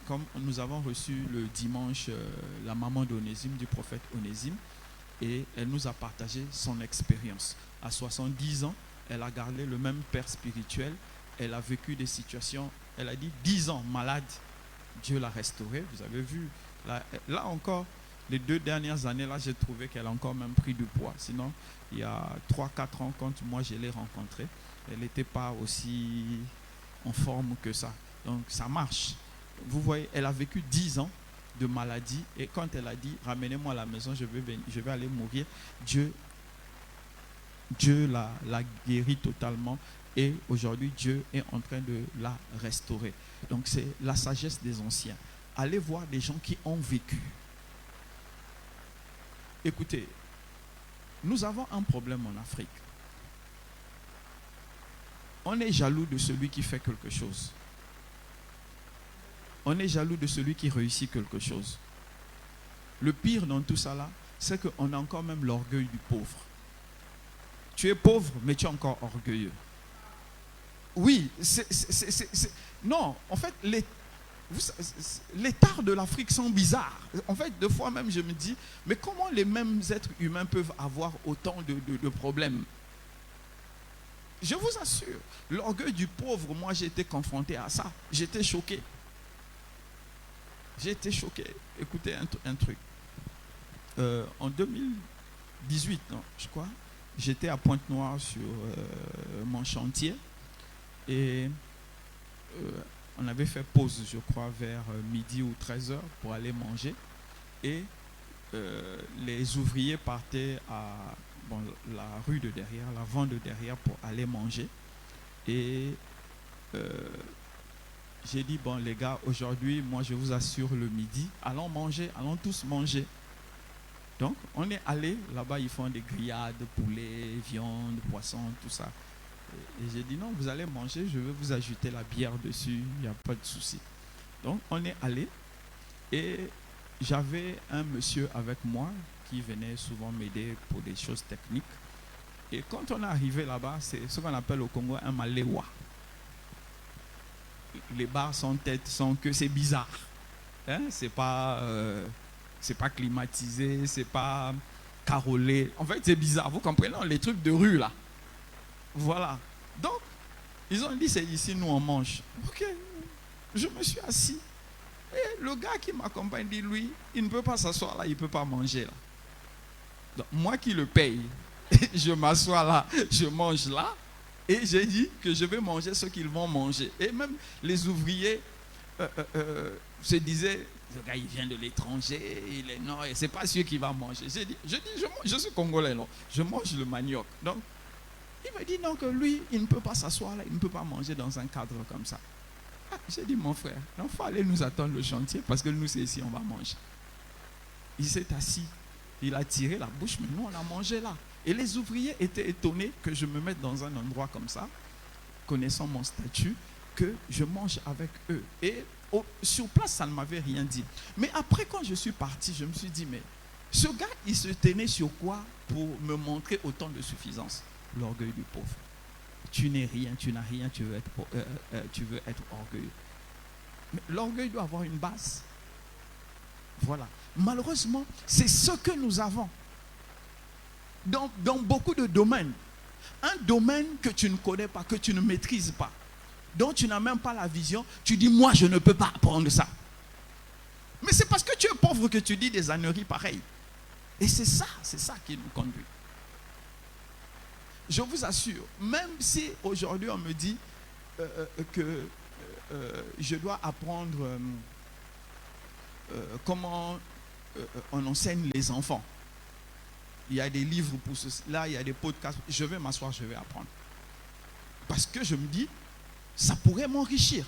Speaker 5: Comme nous avons reçu le dimanche la maman d'Onésime, du prophète Onésime, et elle nous a partagé son expérience. À 70 ans, elle a gardé le même père spirituel, elle a vécu des situations, elle a dit 10 ans malade, Dieu l'a restaurée. Vous avez vu, là encore, les 2 dernières années, là, j'ai trouvé qu'elle a encore même pris du poids. Sinon, il y a 3-4 ans, quand moi je l'ai rencontrée, elle n'était pas aussi en forme que ça. Donc, ça marche. Vous voyez, elle a vécu 10 ans de maladie, et quand elle a dit « Ramenez-moi à la maison, je vais aller mourir », Dieu l'a guérie totalement, et aujourd'hui, Dieu est en train de la restaurer. Donc, c'est la sagesse des anciens. Allez voir des gens qui ont vécu. Écoutez, nous avons un problème en Afrique. On est jaloux de celui qui fait quelque chose. On est jaloux de celui qui réussit quelque chose. Le pire dans tout ça là, c'est qu'on a encore même l'orgueil du pauvre. Tu es pauvre, mais tu es encore orgueilleux. Oui, non, en fait, les tares de l'Afrique sont bizarres. En fait, deux fois même, je me dis, mais comment les mêmes êtres humains peuvent avoir autant de problèmes? Je vous assure, l'orgueil du pauvre, moi j'ai été confronté à ça. J'étais choqué. J'ai été choqué. Écoutez un truc. En 2018, non, je crois, j'étais à Pointe-Noire sur mon chantier et on avait fait pause, je crois, vers midi ou 13h pour aller manger. Et les ouvriers partaient à la rue de derrière, l'avant de derrière pour aller manger. Et j'ai dit, bon les gars, aujourd'hui, moi je vous assure le midi, allons manger, allons tous manger. Donc on est allé, là-bas ils font des grillades, poulet, viande, poisson, tout ça. Et j'ai dit non, vous allez manger, je vais vous ajouter la bière dessus, il n'y a pas de souci. Donc on est allé et j'avais un monsieur avec moi qui venait souvent m'aider pour des choses techniques. Et quand on est arrivé là-bas, c'est ce qu'on appelle au Congo un maléwa. Les bars sans tête, sans queue, c'est bizarre. Hein? C'est pas climatisé, c'est pas carolé. En fait, c'est bizarre. Vous comprenez, les trucs de rue là. Voilà. Donc, ils ont dit, c'est ici, nous on mange. Ok, je me suis assis. Et le gars qui m'accompagne dit, lui, il ne peut pas s'asseoir là, il ne peut pas manger là. Donc, moi qui le paye, je m'assois là, je mange là. Et j'ai dit que je vais manger ce qu'ils vont manger. Et même les ouvriers se disaient, le gars il vient de l'étranger, il est non, et c'est pas celui qui va manger. J'ai dit, je suis congolais, non, je mange le manioc. Donc, il me dit non, que lui, il ne peut pas s'asseoir là, il ne peut pas manger dans un cadre comme ça. Ah, j'ai dit, mon frère, il faut aller nous attendre le chantier parce que nous, c'est ici, on va manger. Il s'est assis, il a tiré la bouche, mais nous, on a mangé là. Et les ouvriers étaient étonnés que je me mette dans un endroit comme ça, connaissant mon statut, que je mange avec eux. Et sur place, ça ne m'avait rien dit. Mais après, quand je suis parti, je me suis dit, mais ce gars, il se tenait sur quoi pour me montrer autant de suffisance? L'orgueil du pauvre. Tu n'es rien, tu n'as rien, tu veux être orgueilleux. Mais l'orgueil doit avoir une base. Voilà. Malheureusement, c'est ce que nous avons. Dans beaucoup de domaines. Un domaine que tu ne connais pas, que tu ne maîtrises pas, dont tu n'as même pas la vision, tu dis, moi, je ne peux pas apprendre ça. Mais c'est parce que tu es pauvre que tu dis des âneries pareilles. Et c'est ça qui nous conduit. Je vous assure, même si aujourd'hui on me dit que je dois apprendre comment on enseigne les enfants. Il y a des livres pour cela, il y a des podcasts. Je vais m'asseoir, je vais apprendre. Parce que je me dis, ça pourrait m'enrichir.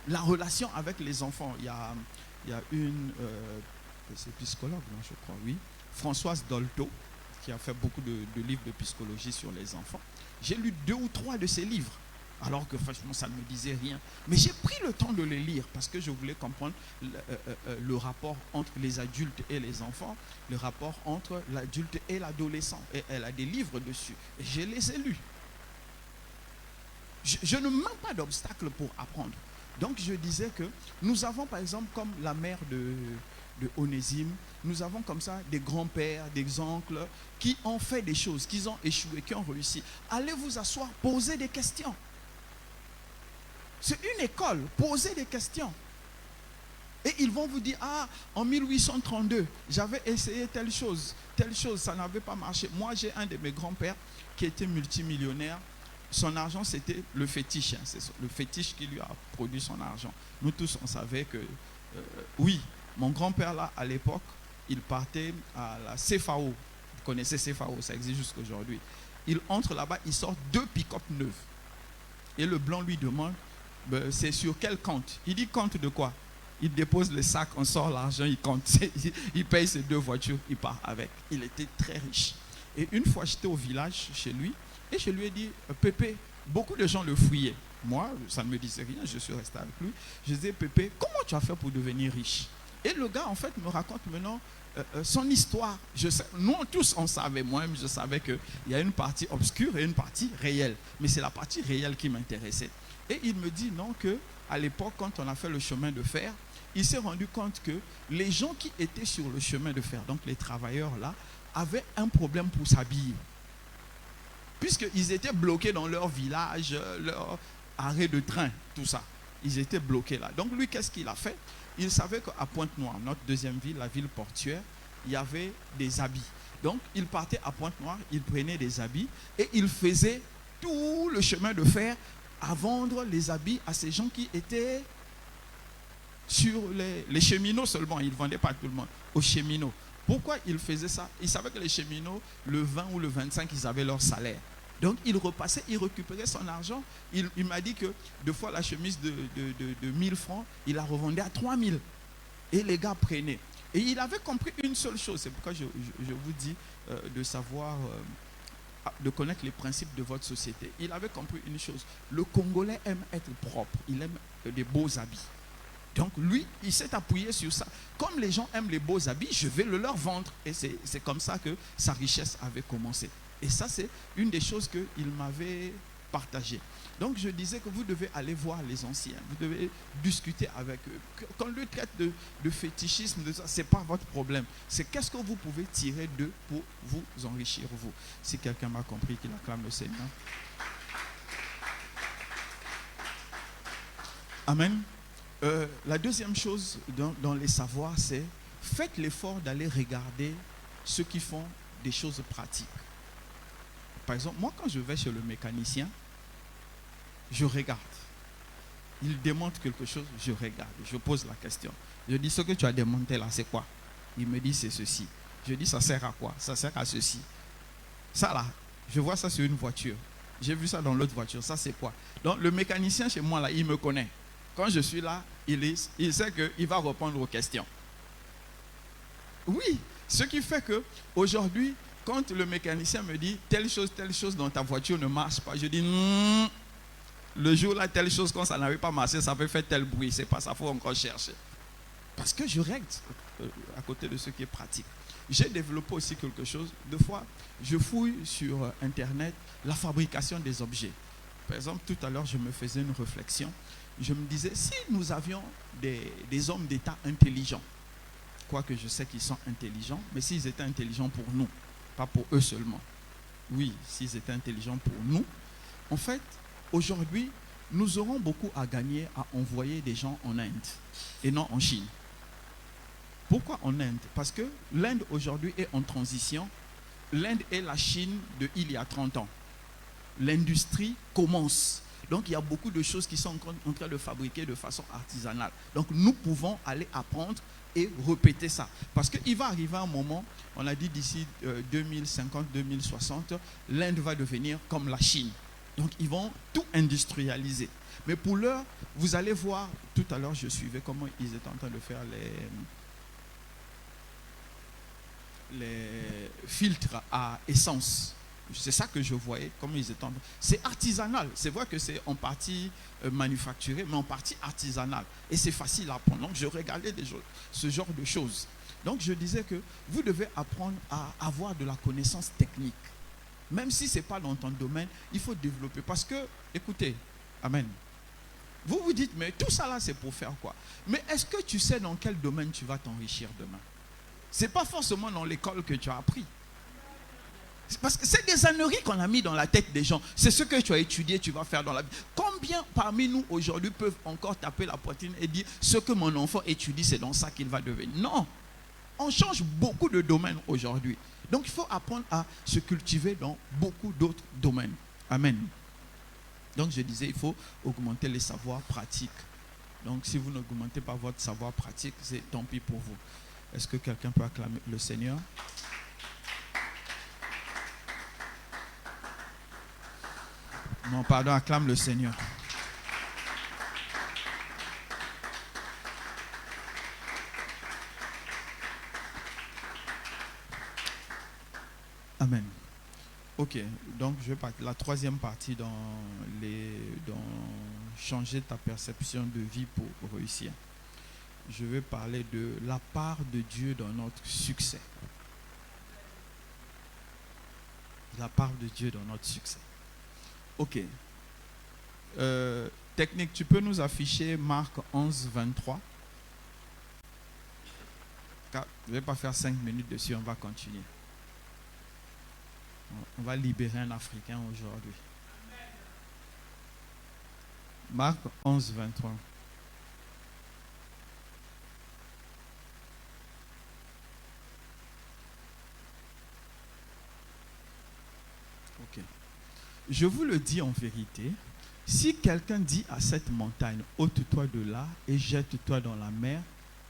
Speaker 5: La relation avec les enfants. Il y a une, c'est psychologue, non, je crois, oui, Françoise Dolto, qui a fait beaucoup de livres de psychologie sur les enfants. J'ai lu 2 ou 3 de ses livres, alors que franchement ça ne me disait rien. Mais j'ai pris le temps de les lire parce que je voulais comprendre le rapport entre les adultes et les enfants, le rapport entre l'adulte et l'adolescent. Et elle a des livres dessus. Et je les ai lus. Je ne manque pas d'obstacles pour apprendre. Donc je disais que nous avons par exemple comme la mère de Onésime, nous avons comme ça des grands-pères, des oncles qui ont fait des choses, qui ont échoué, qui ont réussi. Allez vous asseoir, posez des questions. C'est une école, posez des questions. Et ils vont vous dire, ah, en 1832, j'avais essayé telle chose, ça n'avait pas marché. Moi, j'ai un de mes grands-pères qui était multimillionnaire. Son argent, c'était le fétiche. Hein. C'est le fétiche qui lui a produit son argent. Nous tous, on savait que, oui, mon grand-père, là, à l'époque, il partait à la CFAO. Vous connaissez CFAO, ça existe jusqu'aujourd'hui. Il entre là-bas, il sort 2 pick-up neuves. Et le blanc lui demande, c'est sur quel compte? Il dit, compte de quoi? Il dépose le sac, on sort l'argent, il compte. Il paye ses 2 voitures, il part avec. Il était très riche. Et une fois, j'étais au village chez lui, et je lui ai dit, Pépé, beaucoup de gens le fouillaient. Moi, ça ne me disait rien, je suis resté avec lui. Je disais, Pépé, comment tu as fait pour devenir riche? Et le gars, en fait, me raconte maintenant son histoire. Nous tous, on savait, moi-même, je savais qu'il y a une partie obscure et une partie réelle. Mais c'est la partie réelle qui m'intéressait. Et il me dit, non, qu'à l'époque, quand on a fait le chemin de fer, il s'est rendu compte que les gens qui étaient sur le chemin de fer, donc les travailleurs là, avaient un problème pour s'habiller. Puisqu'ils étaient bloqués dans leur village, leur arrêt de train, tout ça. Ils étaient bloqués là. Donc lui, qu'est-ce qu'il a fait? Il savait qu'à Pointe-Noire, notre deuxième ville, la ville portuaire, il y avait des habits. Donc il partait à Pointe-Noire, il prenait des habits et il faisait tout le chemin de fer à vendre les habits à ces gens qui étaient sur les cheminots seulement. Il ne vendait pas à tout le monde, aux cheminots. Pourquoi il faisait ça? Il savait que les cheminots, le 20 ou le 25, ils avaient leur salaire. Donc il repassait, il récupérait son argent. Il m'a dit que 2 fois la chemise de 1000 francs, il la revendait à 3000. Et les gars prenaient. Et il avait compris une seule chose. C'est pourquoi je vous dis de savoir, de connaître les principes de votre société. Il avait compris une chose. Le Congolais aime être propre. Il aime des beaux habits. Donc lui, il s'est appuyé sur ça. Comme les gens aiment les beaux habits, je vais le leur vendre. Et c'est comme ça que sa richesse avait commencé. Et ça, c'est une des choses qu'il m'avait partagées. Donc je disais que vous devez aller voir les anciens. Vous devez discuter avec eux. Quand on le traite de fétichisme, de ça, ce n'est pas votre problème. C'est qu'est-ce que vous pouvez tirer d'eux pour vous enrichir, vous. Si quelqu'un m'a compris, qu'il acclame le Seigneur. Amen. La deuxième chose dans les savoirs, c'est faites l'effort d'aller regarder ceux qui font des choses pratiques. Par exemple, moi quand je vais chez le mécanicien, je regarde. Il démonte quelque chose, je regarde. Je pose la question. Je dis, ce que tu as démonté là, c'est quoi? Il me dit, c'est ceci. Je dis, ça sert à quoi? Ça sert à ceci. Ça là, je vois ça sur une voiture. J'ai vu ça dans l'autre voiture. Ça c'est quoi? Donc le mécanicien chez moi là, il me connaît. Quand je suis là, il sait qu'il va répondre aux questions. Oui, ce qui fait que aujourd'hui, quand le mécanicien me dit telle chose dans ta voiture ne marche pas, je dis le jour là, telle chose, quand ça n'avait pas marché, ça peut faire tel bruit. C'est pas ça, il faut encore chercher. Parce que je règle à côté de ce qui est pratique. J'ai développé aussi quelque chose. 2 fois, je fouille sur Internet la fabrication des objets. Par exemple, tout à l'heure, je me faisais une réflexion. Je me disais, si nous avions des hommes d'État intelligents, quoique je sais qu'ils sont intelligents, mais s'ils étaient intelligents pour nous, pas pour eux seulement. Oui, s'ils étaient intelligents pour nous, en fait, aujourd'hui, nous aurons beaucoup à gagner à envoyer des gens en Inde et non en Chine. Pourquoi en Inde? Parce que l'Inde aujourd'hui est en transition. L'Inde est la Chine de il y a 30 ans. L'industrie commence. Donc il y a beaucoup de choses qui sont en train de fabriquer de façon artisanale. Donc nous pouvons aller apprendre et répéter ça. Parce qu'il va arriver un moment, on a dit d'ici 2050-2060, l'Inde va devenir comme la Chine. Donc ils vont tout industrialiser. Mais pour l'heure, vous allez voir, tout à l'heure je suivais comment ils étaient en train de faire les filtres à essence. C'est ça que je voyais, comme ils étaient. C'est artisanal. C'est vrai que c'est en partie manufacturé, mais en partie artisanal. Et c'est facile à apprendre. Donc je regardais ce genre de choses. Donc je disais que vous devez apprendre à avoir de la connaissance technique. Même si ce n'est pas dans ton domaine, il faut développer. Parce que, écoutez, amen. Vous vous dites, mais tout ça là, c'est pour faire quoi? Mais est-ce que tu sais dans quel domaine tu vas t'enrichir demain? Ce n'est pas forcément dans l'école que tu as appris. Parce que c'est des âneries qu'on a mis dans la tête des gens. C'est ce que tu as étudié, tu vas faire dans la vie. Combien parmi nous aujourd'hui peuvent encore taper la poitrine et dire ce que mon enfant étudie, c'est dans ça qu'il va devenir? Non. On change beaucoup de domaines aujourd'hui. Donc il faut apprendre à se cultiver dans beaucoup d'autres domaines. Amen. Donc je disais, il faut augmenter les savoirs pratiques. Donc si vous n'augmentez pas votre savoir pratique, c'est tant pis pour vous. Est-ce que quelqu'un peut acclamer le Seigneur? Non, pardon, acclame le Seigneur. Amen. Ok, donc je vais partir. La troisième partie dans changer ta perception de vie pour réussir. Je vais parler de la part de Dieu dans notre succès. La part de Dieu dans notre succès. Ok. Technique, tu peux nous afficher Marc 11, 23. Je ne vais pas faire 5 minutes dessus, on va continuer. On va libérer un Africain aujourd'hui. Marc 11, 23. Ok. Je vous le dis en vérité, si quelqu'un dit à cette montagne, ôte-toi de là et jette-toi dans la mer,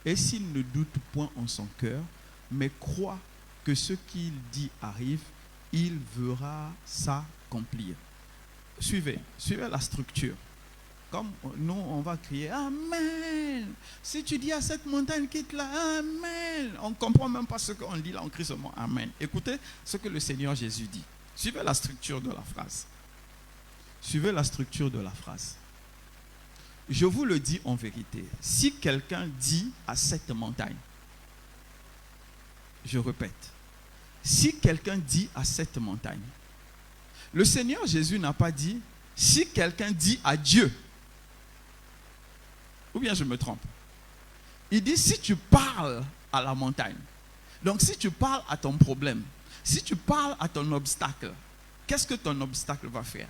Speaker 5: et s'il ne doute point en son cœur, mais croit que ce qu'il dit arrive, il verra s'accomplir. Suivez la structure. Comme nous, on va crier Amen. Si tu dis à cette montagne, quitte-la, Amen. On ne comprend même pas ce qu'on dit là, on crie seulement Amen. Écoutez ce que le Seigneur Jésus dit. Suivez la structure de la phrase. Suivez la structure de la phrase. Je vous le dis en vérité, si quelqu'un dit à cette montagne, je répète, si quelqu'un dit à cette montagne, le Seigneur Jésus n'a pas dit, si quelqu'un dit à Dieu, ou bien je me trompe. Il dit, si tu parles à la montagne, donc si tu parles à ton problème, si tu parles à ton obstacle, qu'est-ce que ton obstacle va faire?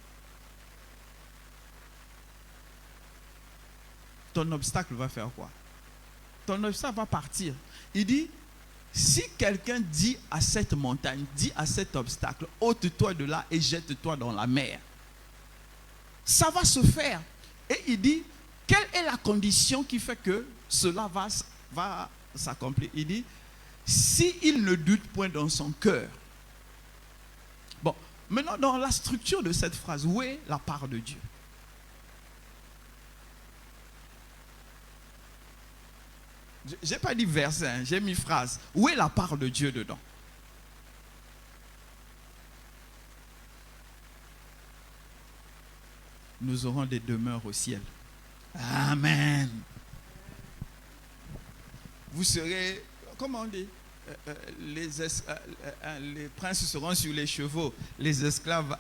Speaker 5: Ton obstacle va faire quoi? Ton obstacle va partir. Il dit, si quelqu'un dit à cette montagne, dit à cet obstacle, ôte-toi de là et jette-toi dans la mer, ça va se faire. Et il dit, quelle est la condition qui fait que cela va s'accomplir? Il dit, s'il ne doute point dans son cœur. Bon, maintenant dans la structure de cette phrase, où est la part de Dieu? Je n'ai pas dit verset, hein, j'ai mis phrase. Où est la part de Dieu dedans? Nous aurons des demeures au ciel. Amen. Vous serez, comment on dit, les princes seront sur les chevaux, les esclaves.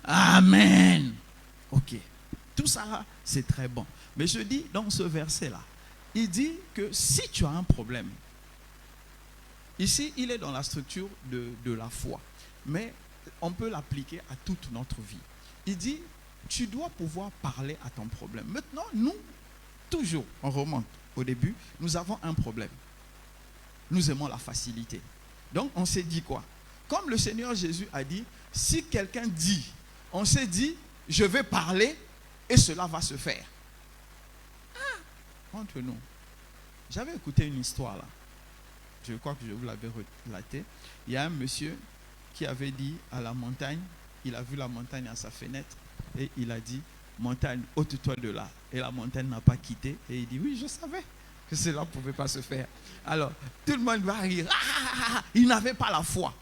Speaker 5: Amen. Ok. Tout ça, c'est très bon. Mais je dis dans ce verset-là, il dit que si tu as un problème, ici, il est dans la structure de la foi, mais on peut l'appliquer à toute notre vie. Il dit, tu dois pouvoir parler à ton problème. Maintenant, nous, toujours, on remonte au début, nous avons un problème. Nous aimons la facilité. Donc, on s'est dit quoi? Comme le Seigneur Jésus a dit, si quelqu'un dit, on s'est dit, je vais parler et cela va se faire. Entre nous, j'avais écouté une histoire là. Je crois que je vous l'avais relatée. Il y a un monsieur qui avait dit à la montagne, il a vu la montagne à sa fenêtre et il a dit, montagne, ôte-toi de là. Et la montagne n'a pas quitté et il dit, oui, je savais. que cela ne pouvait pas se faire. Alors, tout le monde va rire. Ah, il n'avait pas la foi.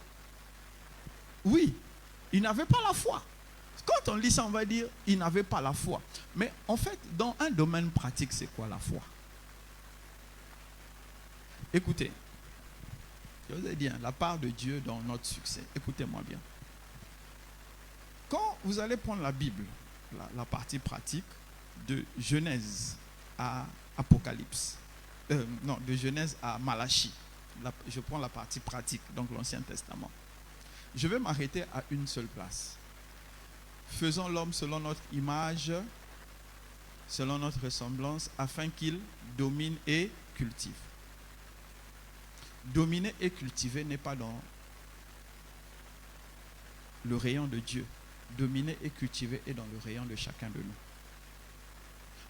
Speaker 5: Oui, il n'avait pas la foi. Quand on lit ça, on va dire, il n'avait pas la foi. Mais en fait, dans un domaine pratique, c'est quoi la foi? Écoutez, je vous ai dit, la part de Dieu dans notre succès. Écoutez-moi bien. Quand vous allez prendre la Bible, la partie pratique, de Genèse à Apocalypse, de Genèse à Malachie, je prends la partie pratique, donc l'Ancien Testament. Je vais m'arrêter à une seule place. Faisons l'homme selon notre image, selon notre ressemblance, afin qu'il domine et cultive. Dominer et cultiver n'est pas dans le rayon de Dieu. Dominer et cultiver est dans le rayon de chacun de nous.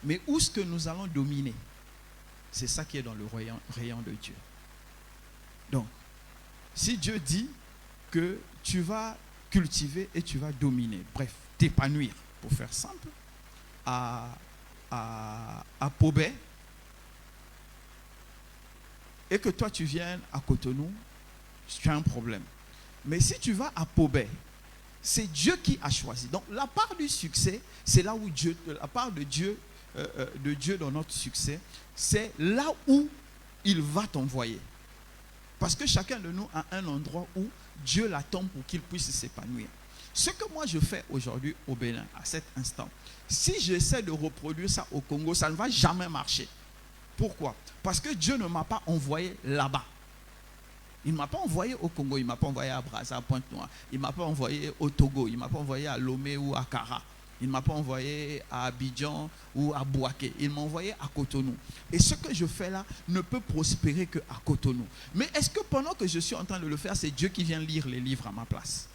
Speaker 5: Mais où est-ce que nous allons dominer? C'est ça qui est dans le rayon de Dieu. Donc, si Dieu dit que tu vas cultiver et tu vas dominer, bref, t'épanouir, pour faire simple, à Pobé, et que toi tu viennes à Cotonou, tu as un problème. Mais si tu vas à Pobé, c'est Dieu qui a choisi. Donc la part du succès, c'est là où Dieu, la part de Dieu dans notre succès, c'est là où il va t'envoyer. Parce que chacun de nous a un endroit où Dieu l'attend pour qu'il puisse s'épanouir. Ce que moi je fais aujourd'hui au Bénin, à cet instant, si j'essaie de reproduire ça au Congo, ça ne va jamais marcher. Pourquoi? Parce que Dieu ne m'a pas envoyé là-bas. Il ne m'a pas envoyé au Congo, il ne m'a pas envoyé à Brazza, à Pointe-Noire, il ne m'a pas envoyé au Togo, il ne m'a pas envoyé à Lomé ou à Kara, il ne m'a pas envoyé à Abidjan ou à Bouaké, il m'a envoyé à Cotonou. Et ce que je fais là ne peut prospérer qu'à Cotonou. Mais est-ce que pendant que je suis en train de le faire, c'est Dieu qui vient lire les livres à ma place?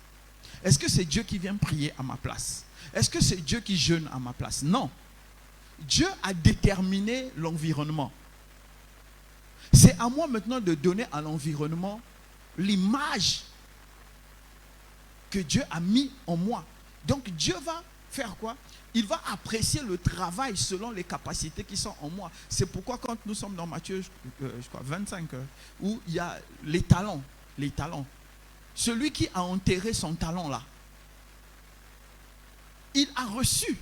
Speaker 5: Est-ce que c'est Dieu qui vient prier à ma place? Est-ce que c'est Dieu qui jeûne à ma place? Non. Dieu a déterminé l'environnement. C'est à moi maintenant de donner à l'environnement l'image que Dieu a mis en moi. Donc Dieu va faire quoi? Il va apprécier le travail selon les capacités qui sont en moi. C'est pourquoi quand nous sommes dans Matthieu, je crois 25, où il y a les talents. Celui qui a enterré son talent là, il a reçu.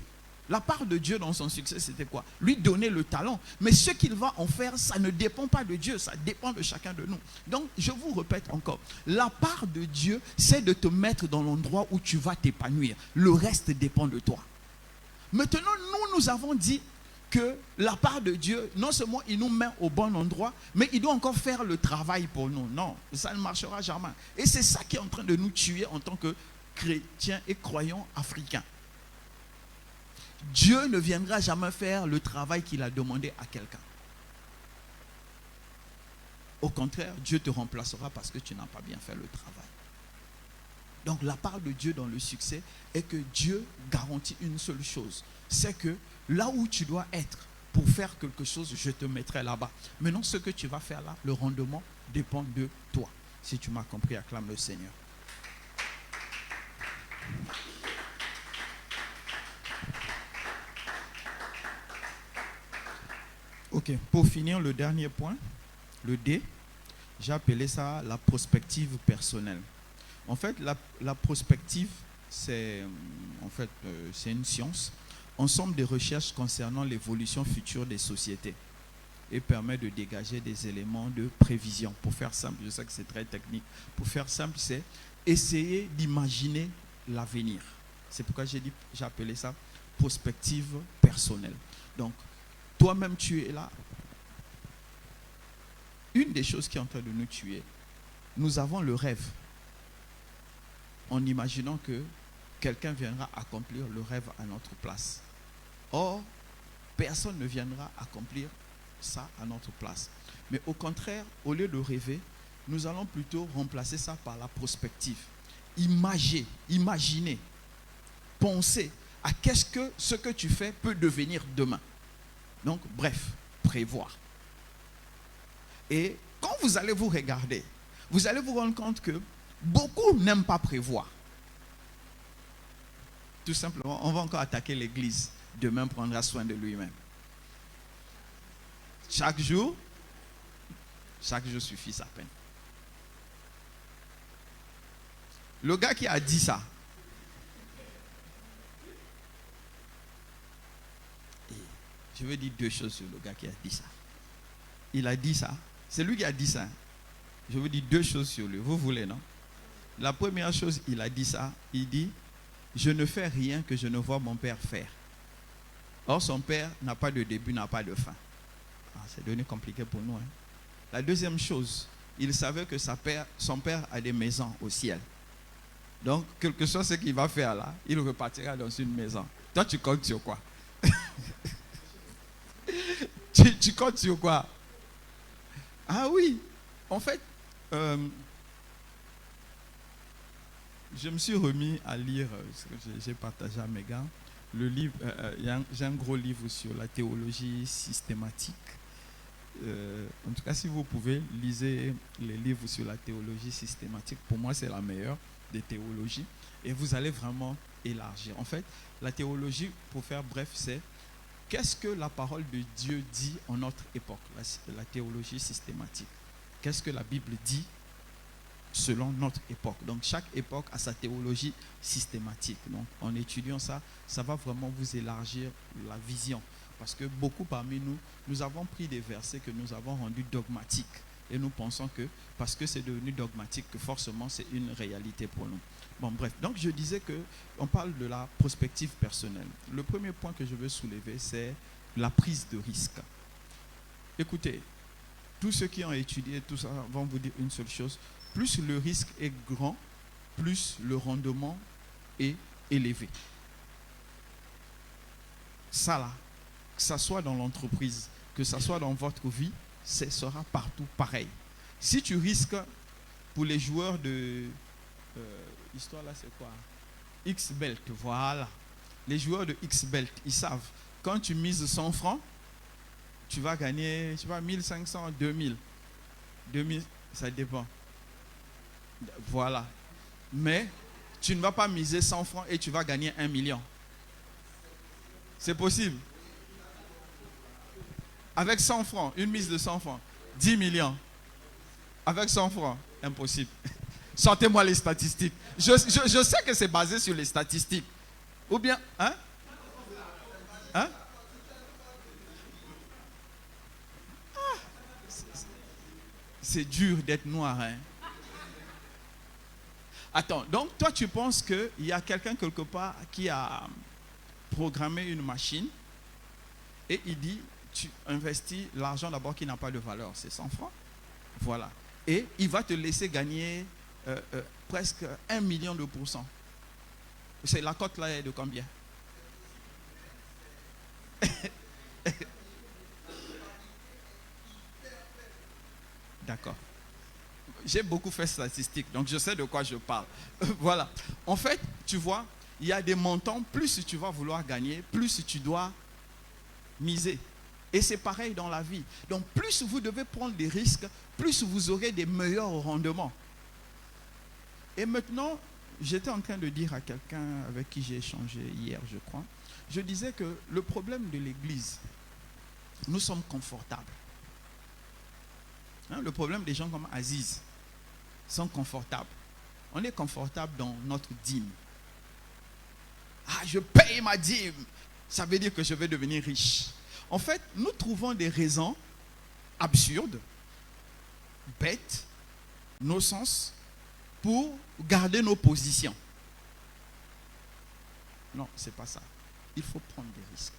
Speaker 5: La part de Dieu dans son succès, c'était quoi? Lui donner le talent. Mais ce qu'il va en faire, ça ne dépend pas de Dieu, ça dépend de chacun de nous. Donc, je vous répète encore, la part de Dieu, c'est de te mettre dans l'endroit où tu vas t'épanouir. Le reste dépend de toi. Maintenant, nous avons dit que la part de Dieu, non seulement il nous met au bon endroit, mais il doit encore faire le travail pour nous. Non, ça ne marchera jamais. Et c'est ça qui est en train de nous tuer en tant que chrétiens et croyants africains. Dieu ne viendra jamais faire le travail qu'il a demandé à quelqu'un. Au contraire, Dieu te remplacera parce que tu n'as pas bien fait le travail. Donc la part de Dieu dans le succès est que Dieu garantit une seule chose. C'est que là où tu dois être pour faire quelque chose, je te mettrai là-bas. Maintenant, ce que tu vas faire là, le rendement dépend de toi. Si tu m'as compris, acclame le Seigneur. Ok, pour finir, le dernier point, le D, j'ai appelé ça la prospective personnelle. En fait, la prospective, c'est une science, ensemble des recherches concernant l'évolution future des sociétés et permet de dégager des éléments de prévision. Pour faire simple, je sais que c'est très technique, pour faire simple, c'est essayer d'imaginer l'avenir. C'est pourquoi j'ai appelé ça prospective personnelle. Donc, toi-même, tu es là. Une des choses qui est en train de nous tuer, nous avons le rêve en imaginant que quelqu'un viendra accomplir le rêve à notre place. Or, personne ne viendra accomplir ça à notre place. Mais au contraire, au lieu de rêver, nous allons plutôt remplacer ça par la prospective. Imaginer, penser à ce que tu fais peut devenir demain. Donc, bref, prévoir. Et quand vous allez vous regarder, vous allez vous rendre compte que beaucoup n'aiment pas prévoir. Tout simplement, on va encore attaquer l'église. Demain prendra soin de lui-même. Chaque jour, Chaque jour suffit sa peine. Le gars qui a dit ça, je veux dire deux choses sur le gars qui a dit ça. Il a dit ça. C'est lui qui a dit ça. Je veux dire deux choses sur lui. Vous voulez, non? La première chose, il a dit ça. Il dit, je ne fais rien que je ne vois mon père faire. Or, son père n'a pas de début, n'a pas de fin. Ah, c'est devenu compliqué pour nous. Hein? La deuxième chose, il savait que son père a des maisons au ciel. Donc, quel que soit ce qu'il va faire là, il repartira dans une maison. Toi, tu comptes sur quoi? tu comptes sur quoi? Ah oui, en fait, je me suis remis à lire, ce que j'ai partagé à mes gars, le livre, j'ai un gros livre sur la théologie systématique. En tout cas, si vous pouvez, lisez les livres sur la théologie systématique. Pour moi, c'est la meilleure des théologies. Et vous allez vraiment élargir. En fait, la théologie, pour faire bref, c'est qu'est-ce que la parole de Dieu dit en notre époque, la théologie systématique. Qu'est-ce que la Bible dit selon notre époque. Donc, chaque époque a sa théologie systématique. Donc, en étudiant ça, ça va vraiment vous élargir la vision. Parce que beaucoup parmi nous, nous avons pris des versets que nous avons rendus dogmatiques. Et nous pensons que, parce que c'est devenu dogmatique, que forcément c'est une réalité pour nous. Bon, bref. Donc, je disais qu'on parle de la prospective personnelle. Le premier point que je veux soulever, c'est la prise de risque. Écoutez, tous ceux qui ont étudié tout ça vont vous dire une seule chose. Plus le risque est grand, plus le rendement est élevé. Ça là, que ce soit dans l'entreprise, que ce soit dans votre vie, ce sera partout pareil. Si tu risques, pour les joueurs de... histoire là c'est quoi? X-Belt, voilà. Les joueurs de X-Belt, ils savent, quand tu mises 100 francs, tu vas gagner, je sais pas, 1500, 2000. 2000, ça dépend. Voilà. Mais tu ne vas pas miser 100 francs et tu vas gagner 1 million. C'est possible. Avec 100 francs, une mise de 100 francs, 10 millions. Avec 100 francs, impossible. Sortez-moi les statistiques. Je sais que c'est basé sur les statistiques. Ou bien, hein? Hein? C'est dur d'être noir, hein? Attends, donc toi tu penses qu'il y a quelqu'un quelque part qui a programmé une machine et il dit, tu investis l'argent d'abord qui n'a pas de valeur, c'est 100 francs. Voilà. Et il va te laisser gagner presque 1 million de pourcents. C'est la cote là est de combien? D'accord. J'ai beaucoup fait statistiques, donc je sais de quoi je parle. Voilà. En fait, tu vois, il y a des montants, plus tu vas vouloir gagner, plus tu dois miser. Et c'est pareil dans la vie. Donc, plus vous devez prendre des risques, plus vous aurez des meilleurs rendements. Et maintenant, j'étais en train de dire à quelqu'un avec qui j'ai échangé hier, je crois, je disais que le problème de l'Église, nous sommes confortables. Hein, le problème des gens comme Aziz sont confortables. On est confortable dans notre dîme. Ah, je paye ma dîme. Ça veut dire que je vais devenir riche. En fait, nous trouvons des raisons absurdes, bêtes, nos sens, pour garder nos positions. Non, ce n'est pas ça. Il faut prendre des risques.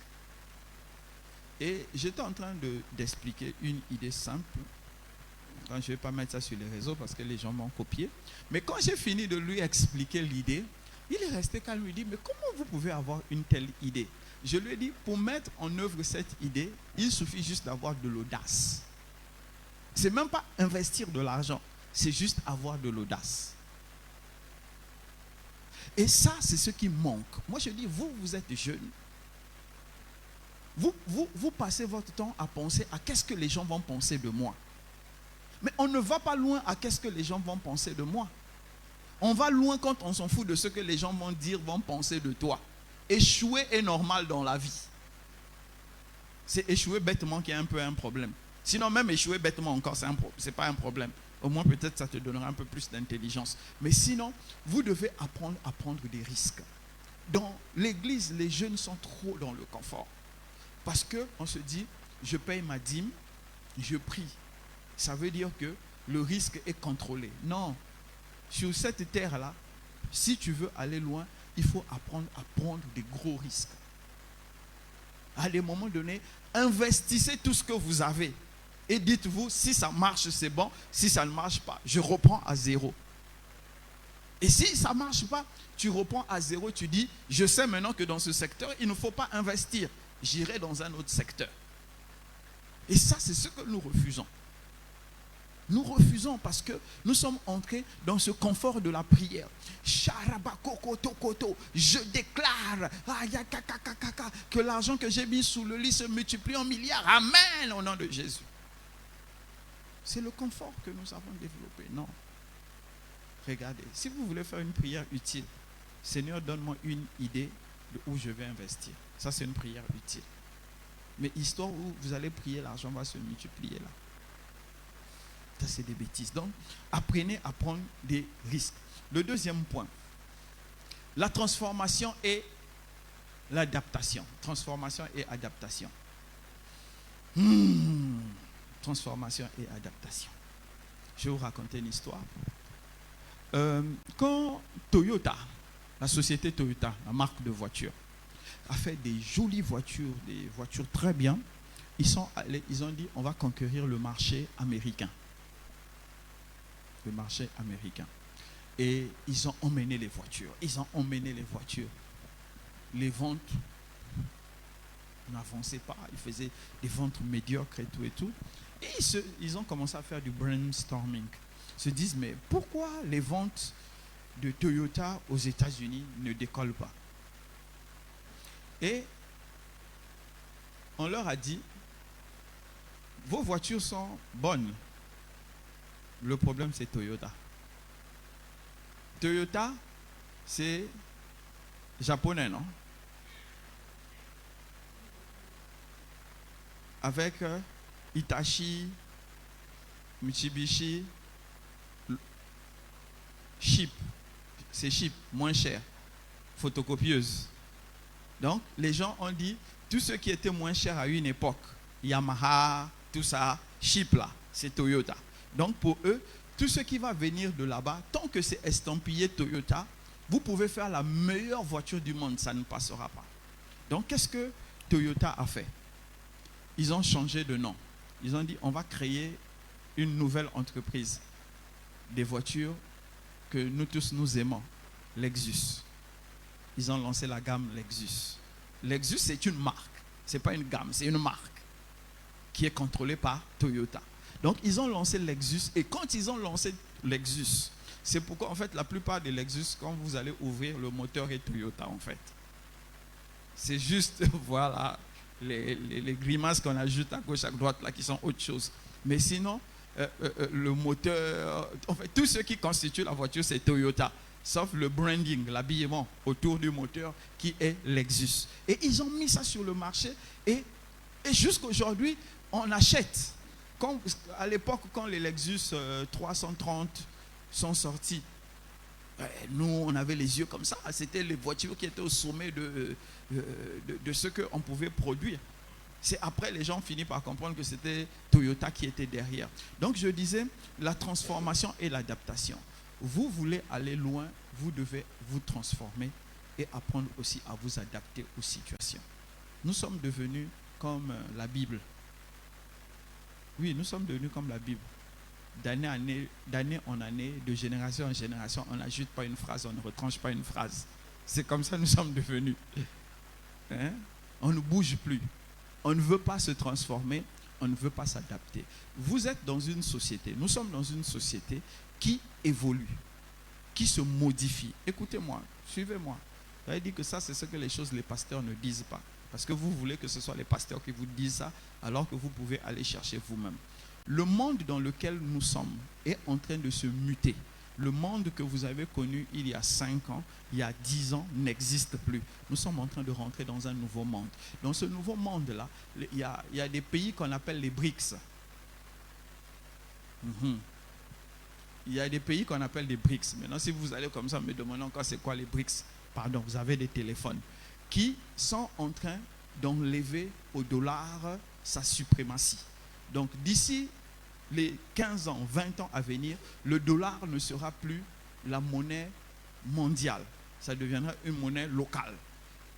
Speaker 5: Et j'étais en train d'expliquer une idée simple. Je ne vais pas mettre ça sur les réseaux parce que les gens m'ont copié. Mais quand j'ai fini de lui expliquer l'idée, il est resté calme. Il dit, mais comment vous pouvez avoir une telle idée? Je lui ai dit, pour mettre en œuvre cette idée, il suffit juste d'avoir de l'audace. Ce n'est même pas investir de l'argent, c'est juste avoir de l'audace. Et ça, c'est ce qui manque. Moi, je dis, vous êtes jeunes. Vous passez votre temps à penser à qu'est-ce que les gens vont penser de moi. Mais on ne va pas loin à qu'est-ce que les gens vont penser de moi. On va loin quand on s'en fout de ce que les gens vont dire, vont penser de toi. Échouer est normal dans la vie. C'est échouer bêtement qui est un peu un problème. Sinon, même échouer bêtement encore, ce n'est pas un problème. Au moins, peut-être, ça te donnera un peu plus d'intelligence. Mais sinon, vous devez apprendre à prendre des risques. Dans l'église, les jeunes sont trop dans le confort. Parce qu'on se dit, je paye ma dîme, je prie. Ça veut dire que le risque est contrôlé. Non. Sur cette terre-là, si tu veux aller loin, il faut apprendre à prendre des gros risques. À des moments donnés, investissez tout ce que vous avez. Et dites-vous, si ça marche, c'est bon. Si ça ne marche pas, je reprends à zéro. Et si ça ne marche pas, tu reprends à zéro. Tu dis, je sais maintenant que dans ce secteur, il ne faut pas investir. J'irai dans un autre secteur. Et ça, c'est ce que nous refusons. Nous refusons parce que nous sommes entrés dans ce confort de la prière. Je déclare que l'argent que j'ai mis sous le lit se multiplie en milliards. Amen au nom de Jésus. C'est le confort que nous avons développé. Non. Regardez, si vous voulez faire une prière utile, Seigneur, donne-moi une idée de où je vais investir. Ça, c'est une prière utile. Mais histoire où vous allez prier, l'argent va se multiplier là. Ça, c'est des bêtises. Donc, apprenez à prendre des risques. Le deuxième point, la transformation et l'adaptation. Transformation et adaptation. Transformation et adaptation. Je vais vous raconter une histoire. Quand Toyota, la société Toyota, la marque de voiture, a fait des jolies voitures, des voitures très bien, ils ont dit on va conquérir le marché américain. Le marché américain. Et ils ont emmené les voitures. Les ventes n'avançaient pas. Ils faisaient des ventes médiocres et tout. Et ils ont commencé à faire du brainstorming. Ils se disent, mais pourquoi les ventes de Toyota aux États-Unis ne décollent pas? Et on leur a dit, vos voitures sont bonnes. Le problème, c'est Toyota. Toyota, c'est japonais, non? Avec Hitachi, Mitsubishi, cheap. C'est cheap, moins cher. Photocopieuse. Donc, les gens ont dit, tout ce qui était moins cher à une époque, Yamaha, tout ça, cheap là, c'est Toyota. Donc pour eux, tout ce qui va venir de là-bas, tant que c'est estampillé Toyota, vous pouvez faire la meilleure voiture du monde, ça ne passera pas. Donc qu'est-ce que Toyota a fait? Ils ont changé de nom. Ils ont dit, on va créer une nouvelle entreprise des voitures que nous tous nous aimons, Lexus. Ils ont lancé la gamme Lexus. Lexus, c'est une marque. Ce n'est pas une gamme, c'est une marque qui est contrôlée par Toyota. Donc, ils ont lancé Lexus. Et quand ils ont lancé Lexus, c'est pourquoi, en fait, la plupart des Lexus, quand vous allez ouvrir, le moteur est Toyota, en fait. C'est juste, voilà, les grimaces qu'on ajoute à gauche, à droite, là, qui sont autre chose. Mais sinon, le moteur, en fait, tout ce qui constitue la voiture, c'est Toyota. Sauf le branding, l'habillement autour du moteur qui est Lexus. Et ils ont mis ça sur le marché. Et jusqu'à aujourd'hui, on achète. À l'époque, quand les Lexus 330 sont sortis, nous, on avait les yeux comme ça. C'était les voitures qui étaient au sommet de ce qu'on pouvait produire. C'est après, les gens finissent par comprendre que c'était Toyota qui était derrière. Donc, je disais, la transformation et l'adaptation. Vous voulez aller loin, vous devez vous transformer et apprendre aussi à vous adapter aux situations. Nous sommes devenus comme la Bible. Oui, nous sommes devenus comme la Bible. D'année en année, de génération en génération, on n'ajoute pas une phrase, on ne retranche pas une phrase. C'est comme ça que nous sommes devenus. Hein? On ne bouge plus. On ne veut pas se transformer, on ne veut pas s'adapter. Vous êtes dans une société, nous sommes dans une société qui évolue, qui se modifie. Écoutez-moi, suivez-moi. Vous avez dit que ça, c'est ce que les pasteurs ne disent pas. Parce que vous voulez que ce soit les pasteurs qui vous disent ça, alors que vous pouvez aller chercher vous-même. Le monde dans lequel nous sommes est en train de se muter. Le monde que vous avez connu il y a 5 ans, il y a 10 ans, n'existe plus. Nous sommes en train de rentrer dans un nouveau monde. Dans ce nouveau monde-là, il y a des pays qu'on appelle les BRICS. Il y a des pays qu'on appelle des BRICS. Maintenant, si vous allez comme ça me demander encore c'est quoi les BRICS, pardon, vous avez des téléphones qui sont en train d'enlever au dollar sa suprématie. Donc d'ici les 15 ans, 20 ans à venir, le dollar ne sera plus la monnaie mondiale. Ça deviendra une monnaie locale.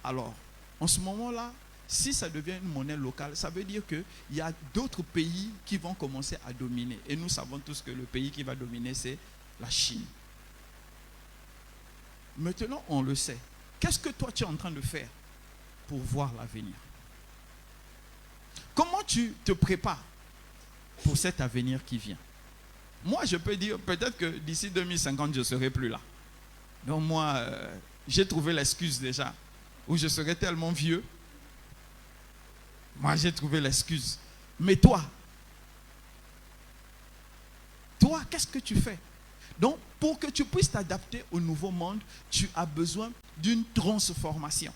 Speaker 5: Alors, en ce moment-là, si ça devient une monnaie locale, ça veut dire qu'il y a d'autres pays qui vont commencer à dominer. Et nous savons tous que le pays qui va dominer, c'est la Chine. Maintenant, on le sait. Qu'est-ce que toi, tu es en train de faire pour voir l'avenir? Comment tu te prépares pour cet avenir qui vient? Moi, je peux dire, peut-être que d'ici 2050, je ne serai plus là. Donc moi, j'ai trouvé l'excuse déjà, où je serai tellement vieux. Moi, j'ai trouvé l'excuse. Mais toi, qu'est-ce que tu fais? Donc, pour que tu puisses t'adapter au nouveau monde, tu as besoin d'une transformation,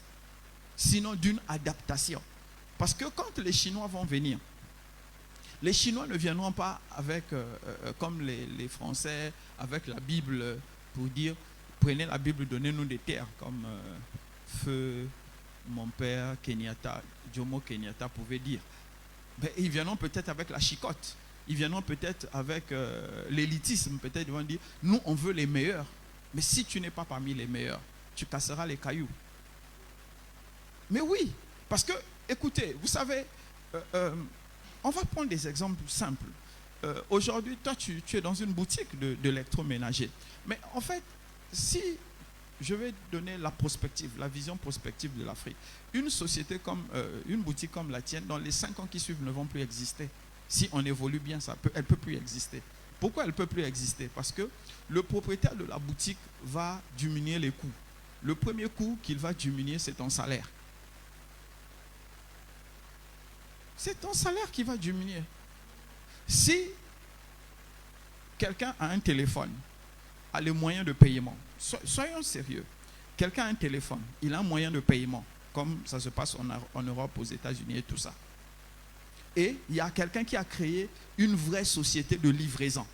Speaker 5: sinon d'une adaptation. Parce que quand les Chinois vont venir, les Chinois ne viendront pas avec, comme les Français, avec la Bible pour dire, prenez la Bible, donnez-nous des terres, comme feu mon père Kenyatta, Jomo Kenyatta pouvait dire. Mais ils viendront peut-être avec la chicotte. Ils viendront peut-être avec l'élitisme. Peut-être ils vont dire, nous on veut les meilleurs. Mais si tu n'es pas parmi les meilleurs, tu casseras les cailloux. Mais oui, parce que, écoutez, vous savez, on va prendre des exemples simples. Aujourd'hui, toi, tu es dans une boutique d'électroménager. Mais en fait, si je vais donner la prospective, la vision prospective de l'Afrique, une société comme, une boutique comme la tienne, dans les 5 ans qui suivent, ne vont plus exister. Si on évolue bien, elle ne peut plus exister. Pourquoi elle ne peut plus exister? Parce que le propriétaire de la boutique va diminuer les coûts. Le premier coût qu'il va diminuer, c'est ton salaire. C'est ton salaire qui va diminuer. Si quelqu'un a un téléphone, a les moyens de paiement, soyons sérieux, quelqu'un a un téléphone, il a un moyen de paiement, comme ça se passe en Europe, aux États-Unis et tout ça. Et il y a quelqu'un qui a créé une vraie société de livraison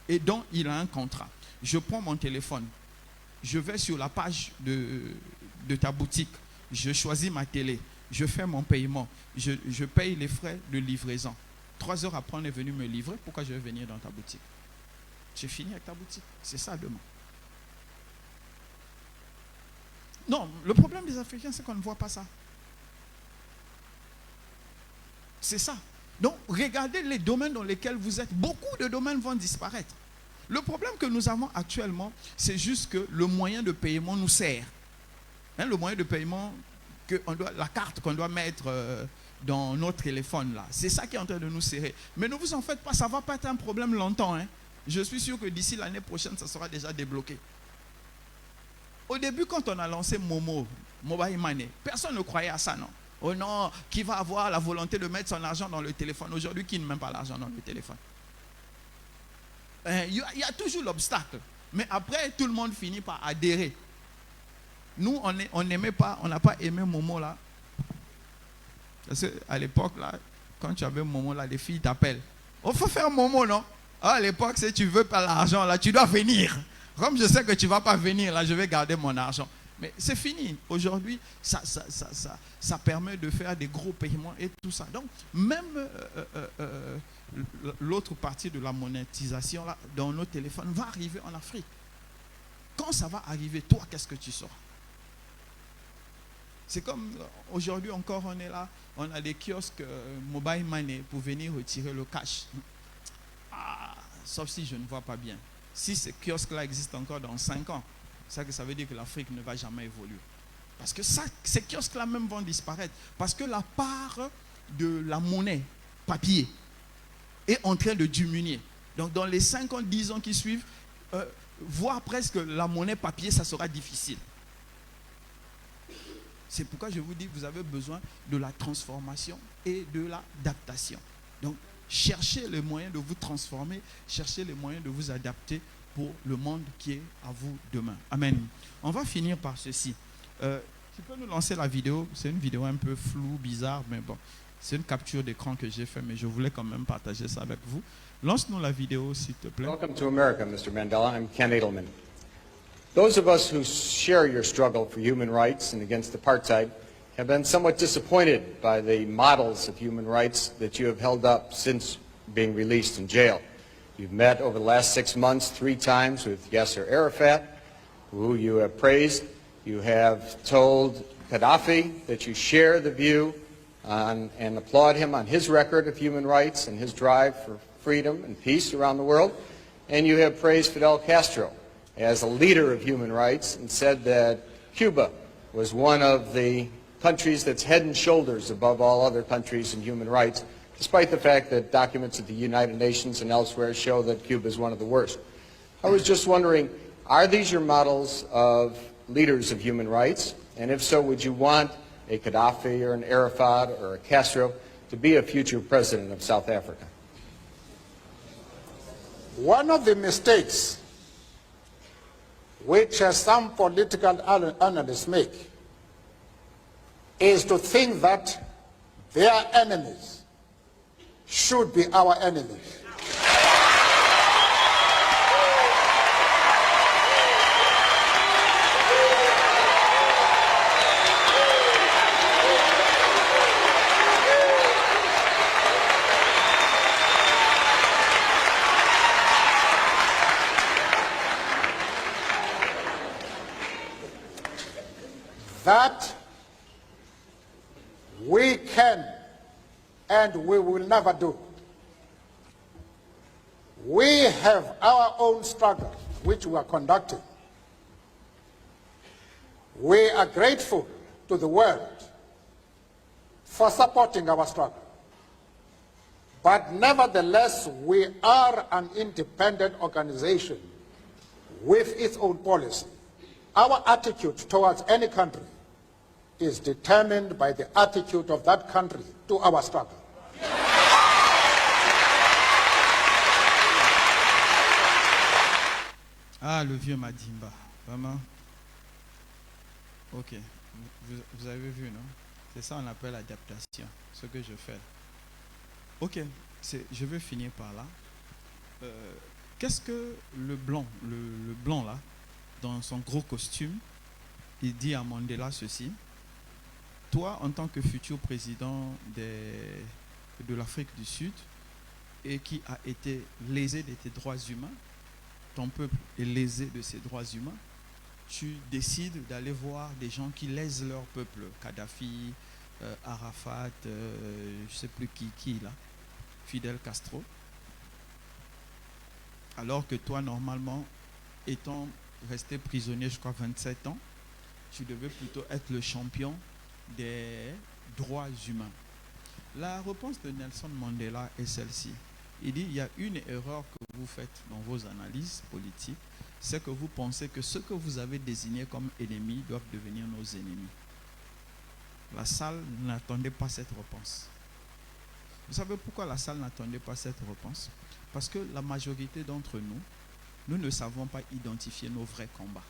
Speaker 5: et dont il a un contrat. Je prends mon téléphone, je vais sur la page de ta boutique, je choisis ma télé, je fais mon paiement, je paye les frais de livraison. 3 heures après, on est venu me livrer. Pourquoi je vais venir dans ta boutique? J'ai fini avec ta boutique. C'est ça demain. Non, le problème des Africains, c'est qu'on ne voit pas ça. C'est ça. Donc, regardez les domaines dans lesquels vous êtes. Beaucoup de domaines vont disparaître. Le problème que nous avons actuellement, c'est juste que le moyen de paiement nous sert. Hein, le moyen de paiement, la carte qu'on doit mettre dans notre téléphone, là, c'est ça qui est en train de nous serrer. Mais ne vous en faites pas, ça ne va pas être un problème longtemps. Hein. Je suis sûr que d'ici l'année prochaine, ça sera déjà débloqué. Au début, quand on a lancé Momo, Mobile Money, personne ne croyait à ça, non? Oh non, qui va avoir la volonté de mettre son argent dans le téléphone? Aujourd'hui, qui ne met pas l'argent dans le téléphone? Il y a toujours l'obstacle. Mais après, tout le monde finit par adhérer. Nous, on n'aimait pas, on n'a pas aimé Momo là. Parce qu'à l'époque, là, quand tu avais Momo là, les filles t'appellent. Il faut faire Momo, non? À l'époque, si tu ne veux pas l'argent là, tu dois venir. Comme je sais que tu ne vas pas venir là, je vais garder mon argent. Mais c'est fini. Aujourd'hui, ça permet de faire des gros paiements et tout ça. Donc, même l'autre partie de la monétisation là, dans nos téléphones va arriver en Afrique. Quand ça va arriver, toi, qu'est-ce que tu sauras? C'est comme aujourd'hui encore, on est là, on a des kiosques Mobile Money pour venir retirer le cash. Sauf si je ne vois pas bien. Si ces kiosques-là existent encore dans 5 ans, ça veut dire que l'Afrique ne va jamais évoluer. Parce que ces kiosques-là même vont disparaître. Parce que la part de la monnaie papier est en train de diminuer. Donc dans les 5 ans, 10 ans qui suivent, voir presque la monnaie papier, ça sera difficile. C'est pourquoi je vous dis que vous avez besoin de la transformation et de l'adaptation. Donc, cherchez les moyens de vous transformer, cherchez les moyens de vous adapter pour le monde qui est à vous demain. Amen. On va finir par ceci. Tu peux nous lancer la vidéo? C'est une vidéo un peu floue, bizarre, mais bon. C'est une capture d'écran que j'ai fait, mais je voulais quand même partager ça avec vous. Lance-nous la vidéo, s'il te plaît.
Speaker 7: Welcome to America, Mr. Mandela. I'm Ken Edelman. Those of us who share your struggle for human rights and against apartheid have been somewhat disappointed by the models of human rights that you have held up since being released in jail. You've met over the last 6 months 3 times with Yasser Arafat, who you have praised. You have told Gaddafi that you share the view and applaud him on his record of human rights and his drive for freedom and peace around the world. And you have praised Fidel Castro as a leader of human rights and said that Cuba was one of the countries that's head and shoulders above all other countries in human rights, despite the fact that documents at the United Nations and elsewhere show that Cuba is one of the worst. I was just wondering, are these your models of leaders of human rights? And if so, would you want a Gaddafi or an Arafat or a Castro to be a future president of South Africa?
Speaker 8: One of the mistakes which some political analysts make is to think that their enemies should be our enemies. That we can and we will never do. We have our own struggle which we are conducting. We are grateful to the world for supporting our struggle. But nevertheless, we are an independent organization with its own policy. Our attitude towards any country is determined by the attitude of that country to our struggle.
Speaker 5: Ah, le vieux Madimba, vraiment. Ok, vous avez vu, non? C'est ça qu'on appelle l'adaptation, ce que je fais. Ok, je vais finir par là. Qu'est-ce que le blanc là, dans son gros costume, il dit à Mandela ceci: toi, en tant que futur président de l'Afrique du Sud et qui a été lésé de tes droits humains, ton peuple est lésé de ses droits humains, tu décides d'aller voir des gens qui lèsent leur peuple, Kadhafi, Arafat, je ne sais plus qui là, Fidel Castro, alors que toi, normalement, étant resté prisonnier, je crois, 27 ans, tu devais plutôt être le champion des droits humains. La réponse de Nelson Mandela est celle-ci. Il dit: il y a une erreur que vous faites dans vos analyses politiques, c'est que vous pensez que ceux que vous avez désignés comme ennemis doivent devenir nos ennemis. La salle n'attendait pas cette réponse. Vous savez pourquoi la salle n'attendait pas cette réponse? Parce que la majorité d'entre nous, nous ne savons pas identifier nos vrais combats.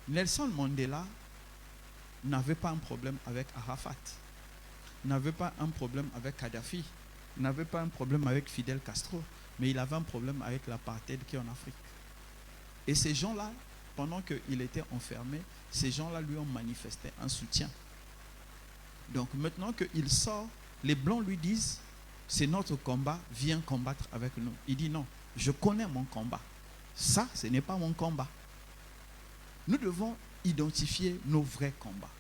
Speaker 5: Nelson Mandela n'avait pas un problème avec Arafat, n'avait pas un problème avec Kadhafi, n'avait pas un problème avec Fidel Castro, mais il avait un problème avec l'apartheid qui est en Afrique. Et ces gens-là, pendant qu'il était enfermé, ces gens-là lui ont manifesté un soutien. Donc maintenant qu'il sort, les Blancs lui disent: c'est notre combat, viens combattre avec nous. Il dit: non, je connais mon combat. Ça, ce n'est pas mon combat. Nous devons identifier nos vrais combats.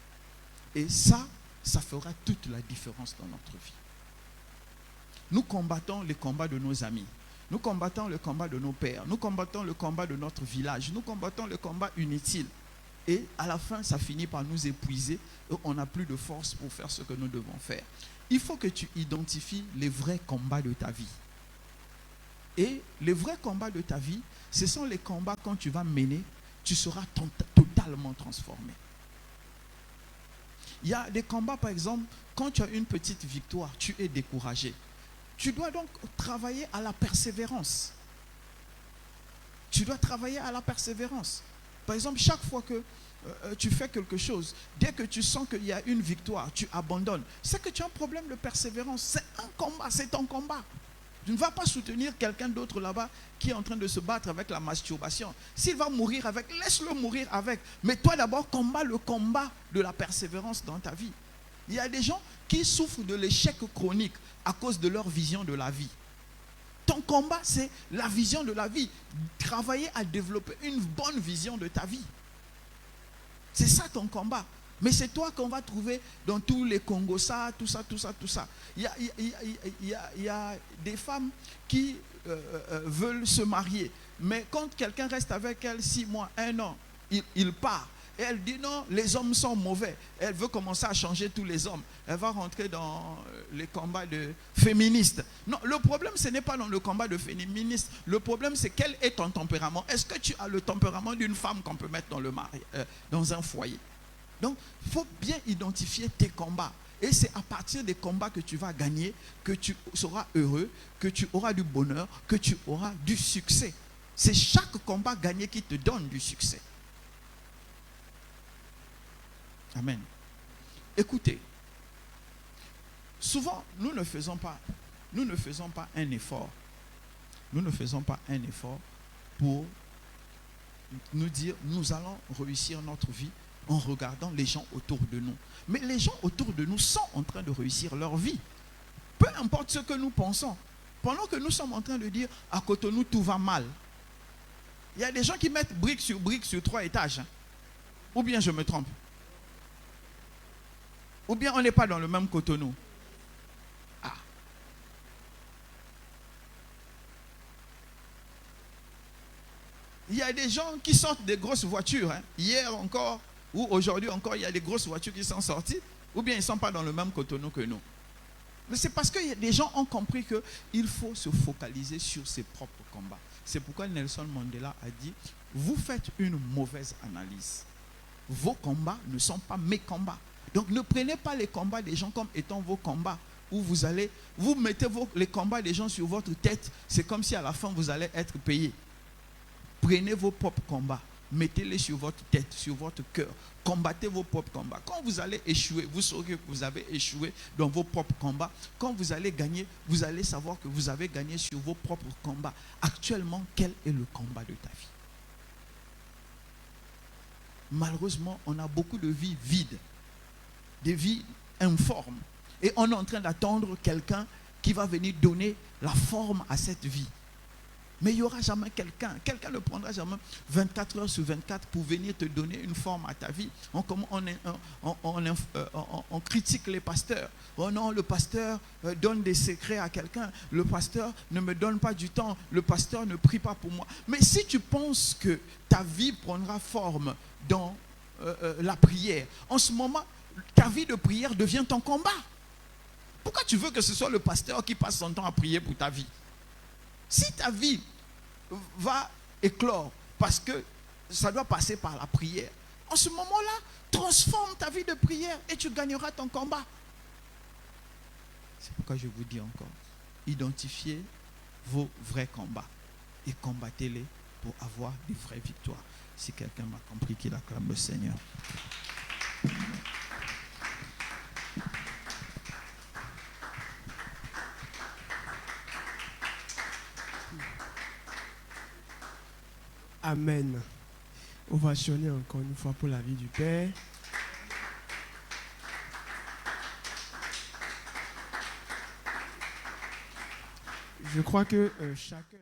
Speaker 5: Et ça fera toute la différence dans notre vie. Nous combattons les combats de nos amis. Nous combattons le combat de nos pères. Nous combattons le combat de notre village. Nous combattons le combat inutile. Et à la fin, ça finit par nous épuiser. Et on n'a plus de force pour faire ce que nous devons faire. Il faut que tu identifies les vrais combats de ta vie. Et les vrais combats de ta vie, ce sont les combats quand tu vas mener, tu seras totalement transformé. Il y a des combats, par exemple, quand tu as une petite victoire, tu es découragé. Tu dois donc travailler à la persévérance. Tu dois travailler à la persévérance. Par exemple, chaque fois que tu fais quelque chose, dès que tu sens qu'il y a une victoire, tu abandonnes. C'est que tu as un problème de persévérance. C'est un combat, c'est ton combat. Tu ne vas pas soutenir quelqu'un d'autre là-bas qui est en train de se battre avec la masturbation. S'il va mourir avec, laisse-le mourir avec. Mais toi d'abord, combat le combat de la persévérance dans ta vie. Il y a des gens qui souffrent de l'échec chronique à cause de leur vision de la vie. Ton combat, c'est la vision de la vie. Travailler à développer une bonne vision de ta vie. C'est ça ton combat. Mais c'est toi qu'on va trouver dans tous les Congos, ça, tout ça, tout ça, tout ça. Il y a des femmes qui veulent se marier. Mais quand quelqu'un reste avec elle 6 mois, 1 an, il part. Et elle dit non, les hommes sont mauvais. Elle veut commencer à changer tous les hommes. Elle va rentrer dans les combats de féministes. Non, le problème, ce n'est pas dans le combat de féministes. Le problème, c'est quel est ton tempérament. Est-ce que tu as le tempérament d'une femme qu'on peut mettre dans un foyer? Donc, il faut bien identifier tes combats. Et c'est à partir des combats que tu vas gagner, que tu seras heureux, que tu auras du bonheur, que tu auras du succès. C'est chaque combat gagné qui te donne du succès. Amen. Écoutez, souvent, nous ne faisons pas un effort. Nous ne faisons pas un effort pour nous dire, nous allons réussir notre vie en regardant les gens autour de nous. Mais les gens autour de nous sont en train de réussir leur vie. Peu importe ce que nous pensons. Pendant que nous sommes en train de dire, à Cotonou, tout va mal. Il y a des gens qui mettent brique sur 3 étages. Hein. Ou bien je me trompe. Ou bien on n'est pas dans le même Cotonou. Ah. Il y a des gens qui sortent des grosses voitures. Hein. Hier encore, ou aujourd'hui encore, il y a des grosses voitures qui sont sorties. Ou bien ils ne sont pas dans le même Cotonou que nous. Mais c'est parce que des gens ont compris qu'il faut se focaliser sur ses propres combats. C'est pourquoi Nelson Mandela a dit, vous faites une mauvaise analyse. Vos combats ne sont pas mes combats. Donc ne prenez pas les combats des gens comme étant vos combats, où vous mettez les combats des gens sur votre tête, c'est comme si à la fin vous allez être payé. Prenez vos propres combats, mettez-les sur votre tête, sur votre cœur, combattez vos propres combats. Quand vous allez échouer, vous saurez que vous avez échoué dans vos propres combats. Quand vous allez gagner, vous allez savoir que vous avez gagné sur vos propres combats. Actuellement, quel est le combat de ta vie? Malheureusement, on a beaucoup de vies vides. Des vies informes. Et on est en train d'attendre quelqu'un qui va venir donner la forme à cette vie. Mais il n'y aura jamais quelqu'un. Quelqu'un ne prendra jamais 24 heures sur 24 pour venir te donner une forme à ta vie. On critique les pasteurs. Oh non, le pasteur donne des secrets à quelqu'un. Le pasteur ne me donne pas du temps. Le pasteur ne prie pas pour moi. Mais si tu penses que ta vie prendra forme dans la prière, en ce moment, ta vie de prière devient ton combat. Pourquoi tu veux que ce soit le pasteur qui passe son temps à prier pour ta vie? Si ta vie va éclore parce que ça doit passer par la prière, en ce moment-là, transforme ta vie de prière et tu gagneras ton combat. C'est pourquoi je vous dis encore, identifiez vos vrais combats et combattez-les pour avoir des vraies victoires. Si quelqu'un m'a compris, qu'il acclame le Seigneur.
Speaker 2: Amen. Ovationner encore une fois pour la vie du Père. Je crois que chacun...